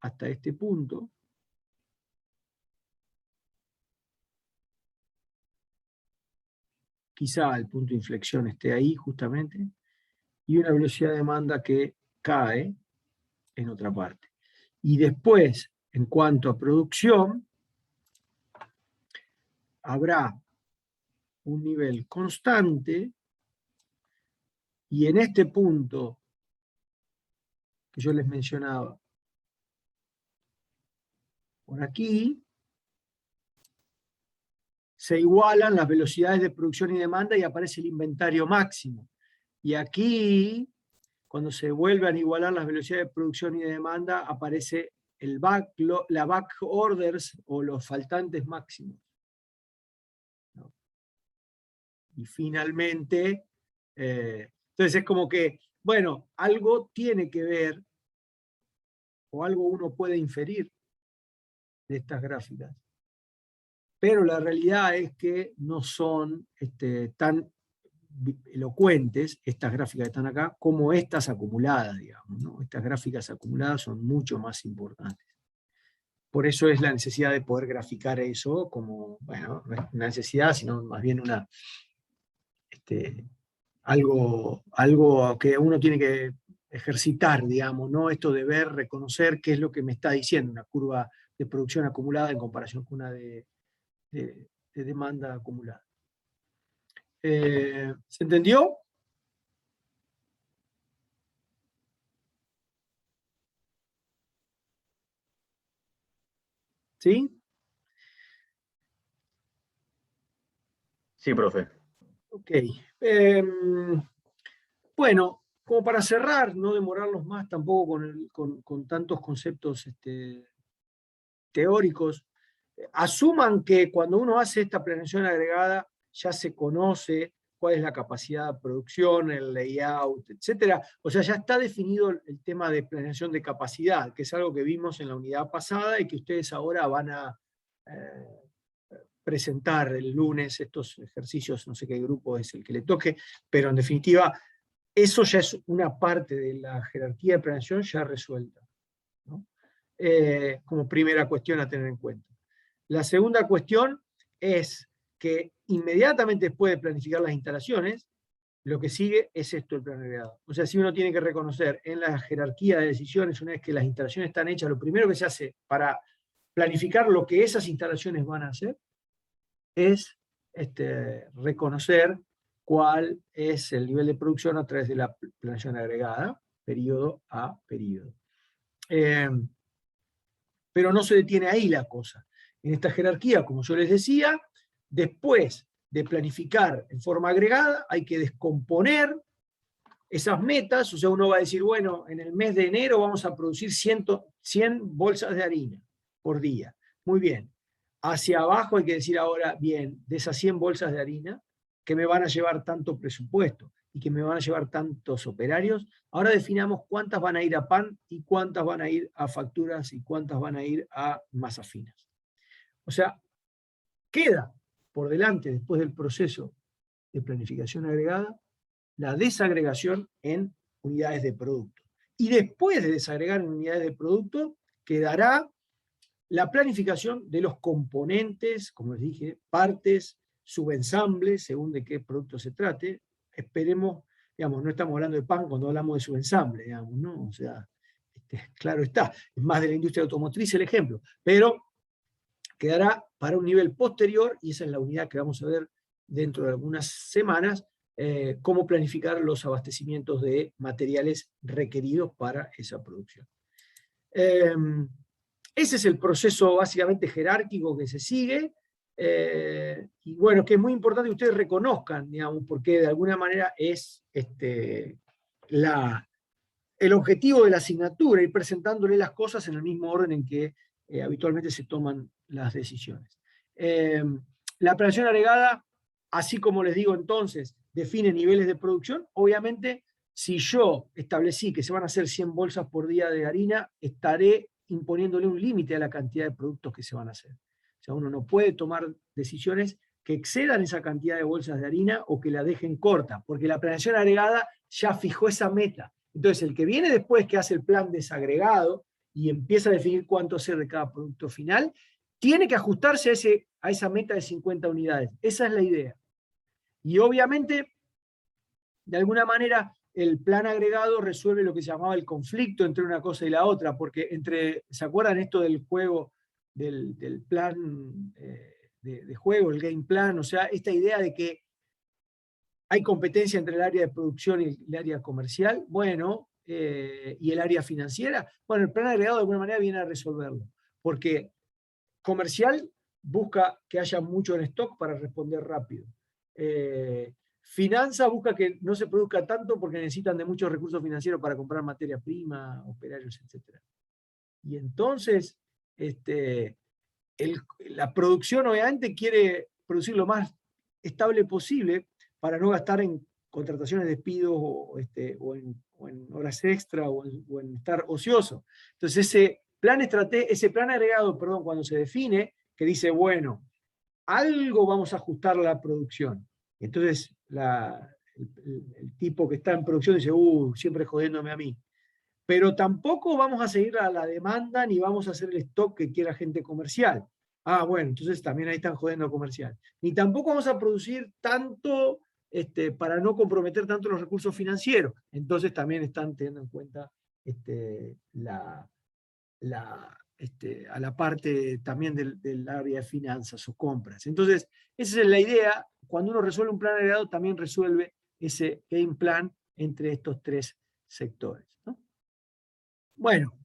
hasta este punto. Quizá el punto de inflexión esté ahí justamente. Y una velocidad de demanda que cae en otra parte. Y después, en cuanto a producción, habrá un nivel constante, y en este punto que yo les mencionaba, por aquí, se igualan las velocidades de producción y demanda y aparece el inventario máximo. Y aquí, cuando se vuelvan a igualar las velocidades de producción y de demanda, aparece la back orders o los faltantes máximos. ¿No? Y finalmente, entonces es como que, bueno, algo tiene que ver, o algo uno puede inferir de estas gráficas. Pero la realidad es que no son tan elocuentes, estas gráficas que están acá, como estas acumuladas, digamos, ¿no? Estas gráficas acumuladas son mucho más importantes. Por eso es la necesidad de poder graficar eso como, bueno, no es una necesidad, sino más bien algo que uno tiene que ejercitar, digamos, ¿no? Esto de ver, reconocer qué es lo que me está diciendo una curva de producción acumulada en comparación con una de demanda acumulada. ¿Se entendió? ¿Sí? Sí, profe. Ok. Bueno, como para cerrar, no demorarlos más tampoco con tantos conceptos teóricos, asuman que cuando uno hace esta planeación agregada ya se conoce cuál es la capacidad de producción, el layout, etc. O sea, ya está definido el tema de planeación de capacidad, que es algo que vimos en la unidad pasada y que ustedes ahora van a presentar el lunes estos ejercicios, no sé qué grupo es el que le toque, pero en definitiva, eso ya es una parte de la jerarquía de planeación ya resuelta, ¿no? Como primera cuestión a tener en cuenta. La segunda cuestión es que inmediatamente después de planificar las instalaciones, lo que sigue es esto, el plan agregado. O sea, si uno tiene que reconocer en la jerarquía de decisiones, una vez que las instalaciones están hechas, lo primero que se hace para planificar lo que esas instalaciones van a hacer es reconocer cuál es el nivel de producción a través de la planeación agregada, periodo a periodo. Pero no se detiene ahí la cosa. En esta jerarquía, como yo les decía, después de planificar en forma agregada, hay que descomponer esas metas. O sea, uno va a decir, bueno, en el mes de enero vamos a producir 100 bolsas de harina por día. Muy bien. Hacia abajo hay que decir ahora, bien, de esas 100 bolsas de harina, que me van a llevar tanto presupuesto y que me van a llevar tantos operarios, ahora definamos cuántas van a ir a pan y cuántas van a ir a facturas y cuántas van a ir a masas finas. O sea, queda por delante, después del proceso de planificación agregada, la desagregación en unidades de producto. Y después de desagregar en unidades de producto, quedará la planificación de los componentes, como les dije, partes, subensambles, según de qué producto se trate. Esperemos, digamos, no estamos hablando de pan cuando hablamos de subensamble, digamos, ¿no? O sea, claro está, es más de la industria automotriz el ejemplo, pero quedará para un nivel posterior, y esa es la unidad que vamos a ver dentro de algunas semanas, cómo planificar los abastecimientos de materiales requeridos para esa producción. Ese es el proceso básicamente jerárquico que se sigue, y bueno, que es muy importante que ustedes reconozcan, digamos, porque de alguna manera es el objetivo de la asignatura, ir presentándole las cosas en el mismo orden en que habitualmente se toman las decisiones. La planeación agregada, así como les digo entonces, define niveles de producción. Obviamente, si yo establecí que se van a hacer 100 bolsas por día de harina, estaré imponiéndole un límite a la cantidad de productos que se van a hacer. O sea, uno no puede tomar decisiones que excedan esa cantidad de bolsas de harina o que la dejen corta, porque la planeación agregada ya fijó esa meta. Entonces, el que viene después, que hace el plan desagregado y empieza a definir cuánto hacer de cada producto final, tiene que ajustarse a esa meta de 50 unidades. Esa es la idea. Y obviamente, de alguna manera, el plan agregado resuelve lo que se llamaba el conflicto entre una cosa y la otra, porque ¿se acuerdan esto del juego, del plan de juego, el game plan? O sea, esta idea de que hay competencia entre el área de producción y el área comercial, bueno, y el área financiera. Bueno, el plan agregado de alguna manera viene a resolverlo, porque comercial busca que haya mucho en stock para responder rápido. Finanza busca que no se produzca tanto porque necesitan de muchos recursos financieros para comprar materia prima, operarios, etc. Y entonces, la producción obviamente quiere producir lo más estable posible para no gastar en contrataciones, despidos o en horas extra o en estar ocioso. Entonces ese plan agregado, cuando se define, que dice, bueno, algo vamos a ajustar a la producción. Entonces el tipo que está en producción dice, siempre jodiéndome a mí. Pero tampoco vamos a seguir a la demanda ni vamos a hacer el stock que quiera gente comercial. Bueno, entonces también ahí están jodiendo comercial. Ni tampoco vamos a producir tanto para no comprometer tanto los recursos financieros. Entonces también están teniendo en cuenta a la parte también del área de finanzas o compras. Entonces, esa es la idea. Cuando uno resuelve un plan agregado, también resuelve ese game plan entre estos tres sectores, ¿no? Bueno,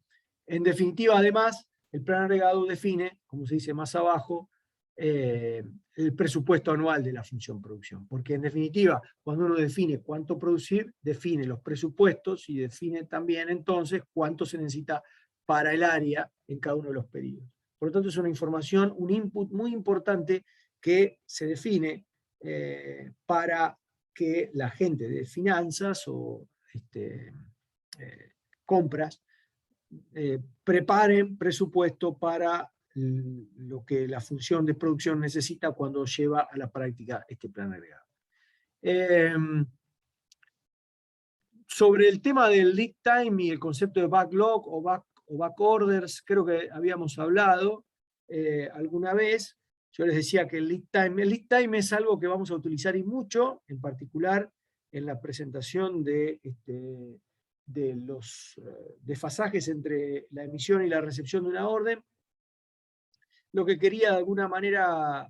en definitiva, además, el plan agregado define, como se dice más abajo, el presupuesto anual de la función producción. Porque en definitiva, cuando uno define cuánto producir, define los presupuestos y define también entonces cuánto se necesita para el área en cada uno de los periodos. Por lo tanto, es una información, un input muy importante que se define para que la gente de finanzas o compras preparen presupuesto para lo que la función de producción necesita cuando lleva a la práctica este plan agregado. Sobre el tema del lead time y el concepto de backlog o back orders, creo que habíamos hablado alguna vez. Yo les decía que el lead time es algo que vamos a utilizar y mucho, en particular en la presentación de los desfasajes entre la emisión y la recepción de una orden. Lo que quería de alguna manera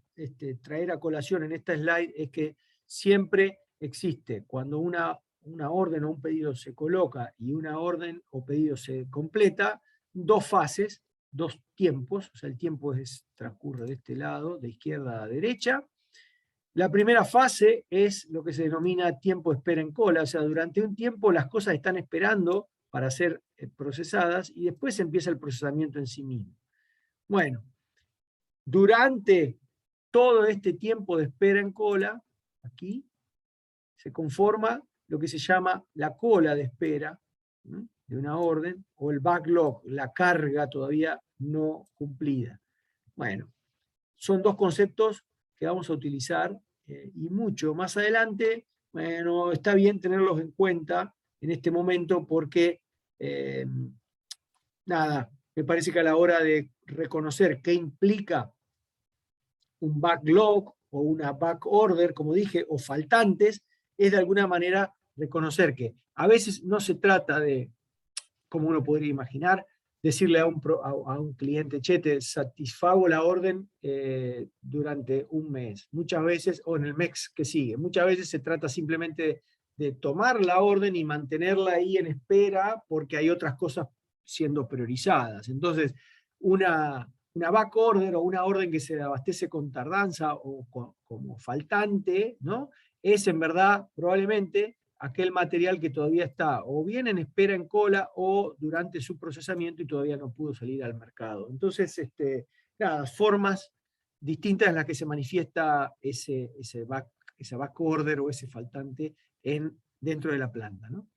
traer a colación en esta slide es que siempre existe, cuando una orden o un pedido se coloca y una orden o pedido se completa, dos fases, dos tiempos, o sea, el tiempo transcurre de este lado, de izquierda a derecha. La primera fase es lo que se denomina tiempo de espera en cola, o sea, durante un tiempo las cosas están esperando para ser procesadas y después empieza el procesamiento en sí mismo. Bueno, durante todo este tiempo de espera en cola, aquí, se conforma lo que se llama la cola de espera, ¿no?, de una orden, o el backlog, la carga todavía no cumplida. Bueno, son dos conceptos que vamos a utilizar y mucho más adelante. Bueno, está bien tenerlos en cuenta en este momento porque, nada, me parece que a la hora de reconocer qué implica un backlog o una backorder, como dije, o faltantes, es de alguna manera reconocer que a veces no se trata de, como uno podría imaginar, decirle a un cliente, che, te satisfago la orden durante un mes, muchas veces, o en el mes que sigue. Muchas veces se trata simplemente de tomar la orden y mantenerla ahí en espera porque hay otras cosas siendo priorizadas. Entonces, una back order o una orden que se abastece con tardanza o como faltante, ¿no?, es en verdad probablemente aquel material que todavía está o bien en espera en cola o durante su procesamiento y todavía no pudo salir al mercado. Entonces, nada, formas distintas en las que se manifiesta esa back order o ese faltante dentro de la planta, ¿no?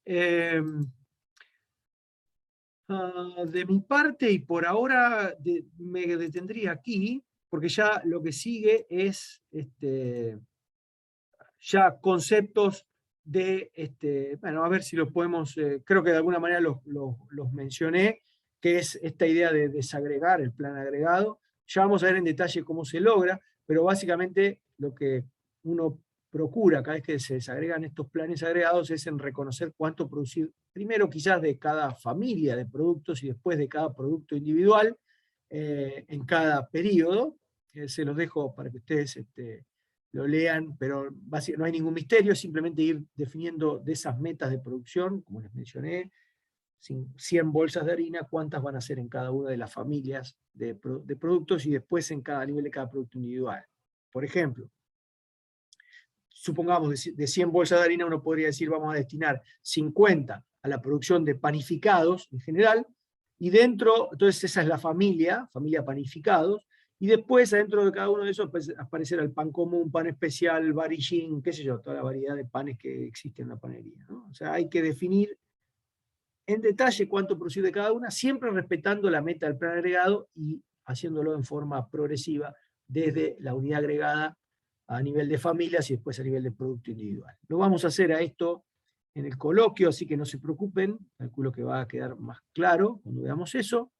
De mi parte, y por ahora me detendría aquí, porque ya lo que sigue es ya conceptos de, bueno, a ver si los podemos, creo que de alguna manera los mencioné, que es esta idea de desagregar el plan agregado. Ya vamos a ver en detalle cómo se logra, pero básicamente lo que uno procura cada vez que se desagregan estos planes agregados es en reconocer cuánto producir, primero quizás de cada familia de productos y después de cada producto individual en cada periodo. Se los dejo para que ustedes lo lean, pero no hay ningún misterio, es simplemente ir definiendo de esas metas de producción, como les mencioné, 100 bolsas de harina, cuántas van a ser en cada una de las familias de productos y después en cada nivel de cada producto individual. Por ejemplo, supongamos de 100 bolsas de harina uno podría decir vamos a destinar 50 a la producción de panificados en general, y dentro, entonces esa es la familia panificados, y después adentro de cada uno de esos aparecerá el pan común, pan especial, varillín, qué sé yo, toda la variedad de panes que existe en la panería, ¿no? O sea, hay que definir en detalle cuánto producir de cada una, siempre respetando la meta del plan agregado y haciéndolo en forma progresiva desde la unidad agregada a nivel de familias y después a nivel de producto individual. Lo vamos a hacer a esto en el coloquio, así que no se preocupen, calculo que va a quedar más claro cuando veamos eso.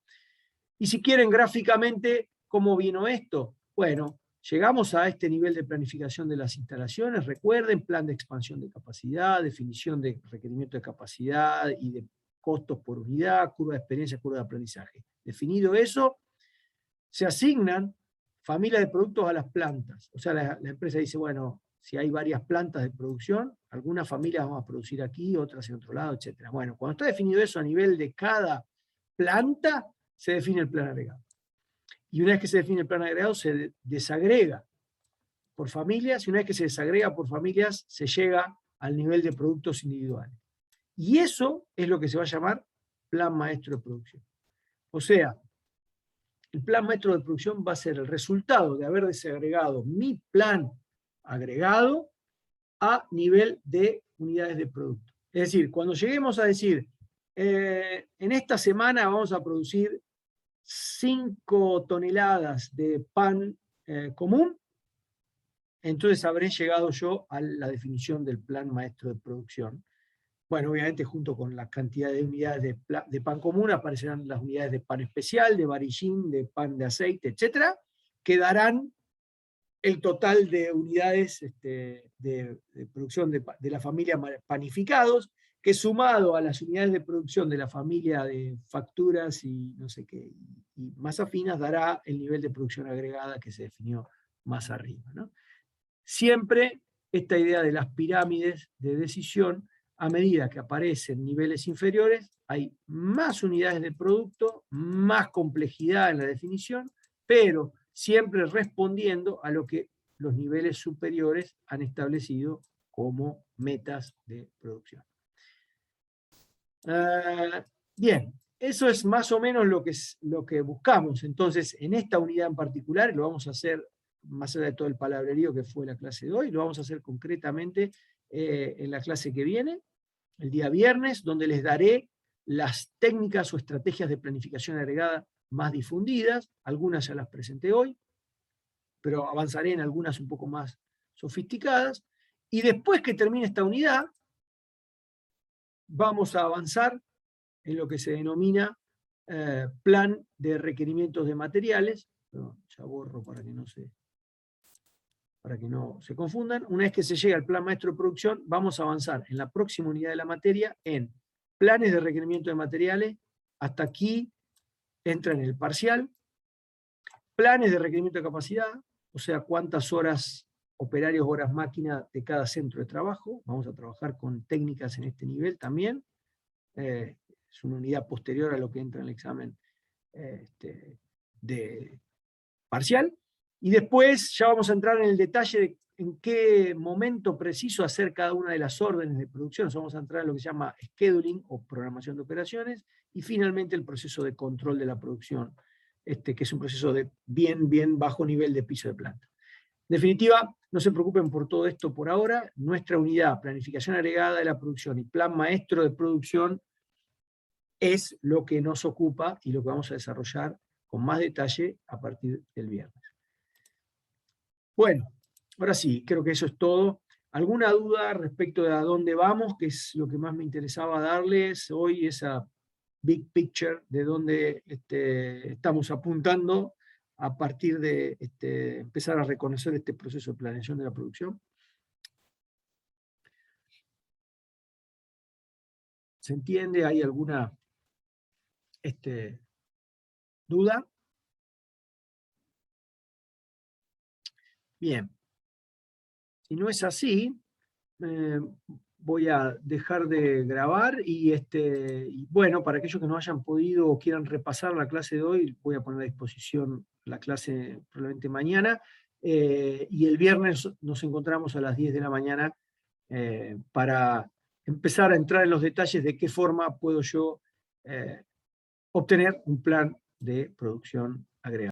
Y si quieren gráficamente, ¿cómo vino esto? Bueno, llegamos a este nivel de planificación de las instalaciones. Recuerden, plan de expansión de capacidad, definición de requerimiento de capacidad y de costos por unidad, curva de experiencia, curva de aprendizaje. Definido eso, se asignan familias de productos a las plantas. O sea, la empresa dice, bueno, si hay varias plantas de producción, algunas familias vamos a producir aquí, otras en otro lado, etc. Bueno, cuando está definido eso a nivel de cada planta, se define el plan agregado. Y una vez que se define el plan agregado, se desagrega por familias, y una vez que se desagrega por familias, se llega al nivel de productos individuales. Y eso es lo que se va a llamar plan maestro de producción. O sea, el plan maestro de producción va a ser el resultado de haber desagregado mi plan agregado a nivel de unidades de producto. Es decir, cuando lleguemos a decir, en esta semana vamos a producir 5 toneladas de pan común, entonces habré llegado yo a la definición del plan maestro de producción. Bueno, obviamente junto con la cantidad de unidades de pan común aparecerán las unidades de pan especial, de varillín, de pan de aceite, etc., que darán el total de unidades de producción de la familia panificados, que sumado a las unidades de producción de la familia de facturas y no sé qué, y masa finas, dará el nivel de producción agregada que se definió más arriba, ¿no? Siempre esta idea de las pirámides de decisión, a medida que aparecen niveles inferiores, hay más unidades de producto, más complejidad en la definición, pero siempre respondiendo a lo que los niveles superiores han establecido como metas de producción. Bien, eso es más o menos lo que buscamos. Entonces, en esta unidad en particular, lo vamos a hacer, más allá de todo el palabrerío que fue la clase de hoy, lo vamos a hacer concretamente en la clase que viene, el día viernes, donde les daré las técnicas o estrategias de planificación agregada más difundidas. Algunas ya las presenté hoy, pero avanzaré en algunas un poco más sofisticadas. Y después que termine esta unidad, vamos a avanzar en lo que se denomina plan de requerimientos de materiales. Pero ya borro para que no se confundan. Una vez que se llega al plan maestro de producción, vamos a avanzar en la próxima unidad de la materia en planes de requerimiento de materiales. Hasta aquí entra en el parcial. Planes de requerimiento de capacidad, o sea, cuántas horas operarios, horas máquina de cada centro de trabajo. Vamos a trabajar con técnicas en este nivel también. Es una unidad posterior a lo que entra en el examen de parcial. Y después ya vamos a entrar en el detalle de en qué momento preciso hacer cada una de las órdenes de producción. Vamos a entrar en lo que se llama scheduling o programación de operaciones. Y finalmente el proceso de control de la producción, que es un proceso de bien bajo nivel de piso de planta. En definitiva, no se preocupen por todo esto por ahora. Nuestra unidad, planificación agregada de la producción y plan maestro de producción, es lo que nos ocupa y lo que vamos a desarrollar con más detalle a partir del viernes. Bueno, ahora sí, creo que eso es todo. ¿Alguna duda respecto de a dónde vamos? Que es lo que más me interesaba darles hoy, esa big picture de dónde estamos apuntando a partir de empezar a reconocer este proceso de planeación de la producción. ¿Se entiende? ¿Hay alguna duda? Bien. Si no es así, voy a dejar de grabar y bueno, para aquellos que no hayan podido o quieran repasar la clase de hoy, voy a poner a disposición la clase probablemente mañana, y el viernes nos encontramos a las 10 de la mañana para empezar a entrar en los detalles de qué forma puedo yo obtener un plan de producción agregada.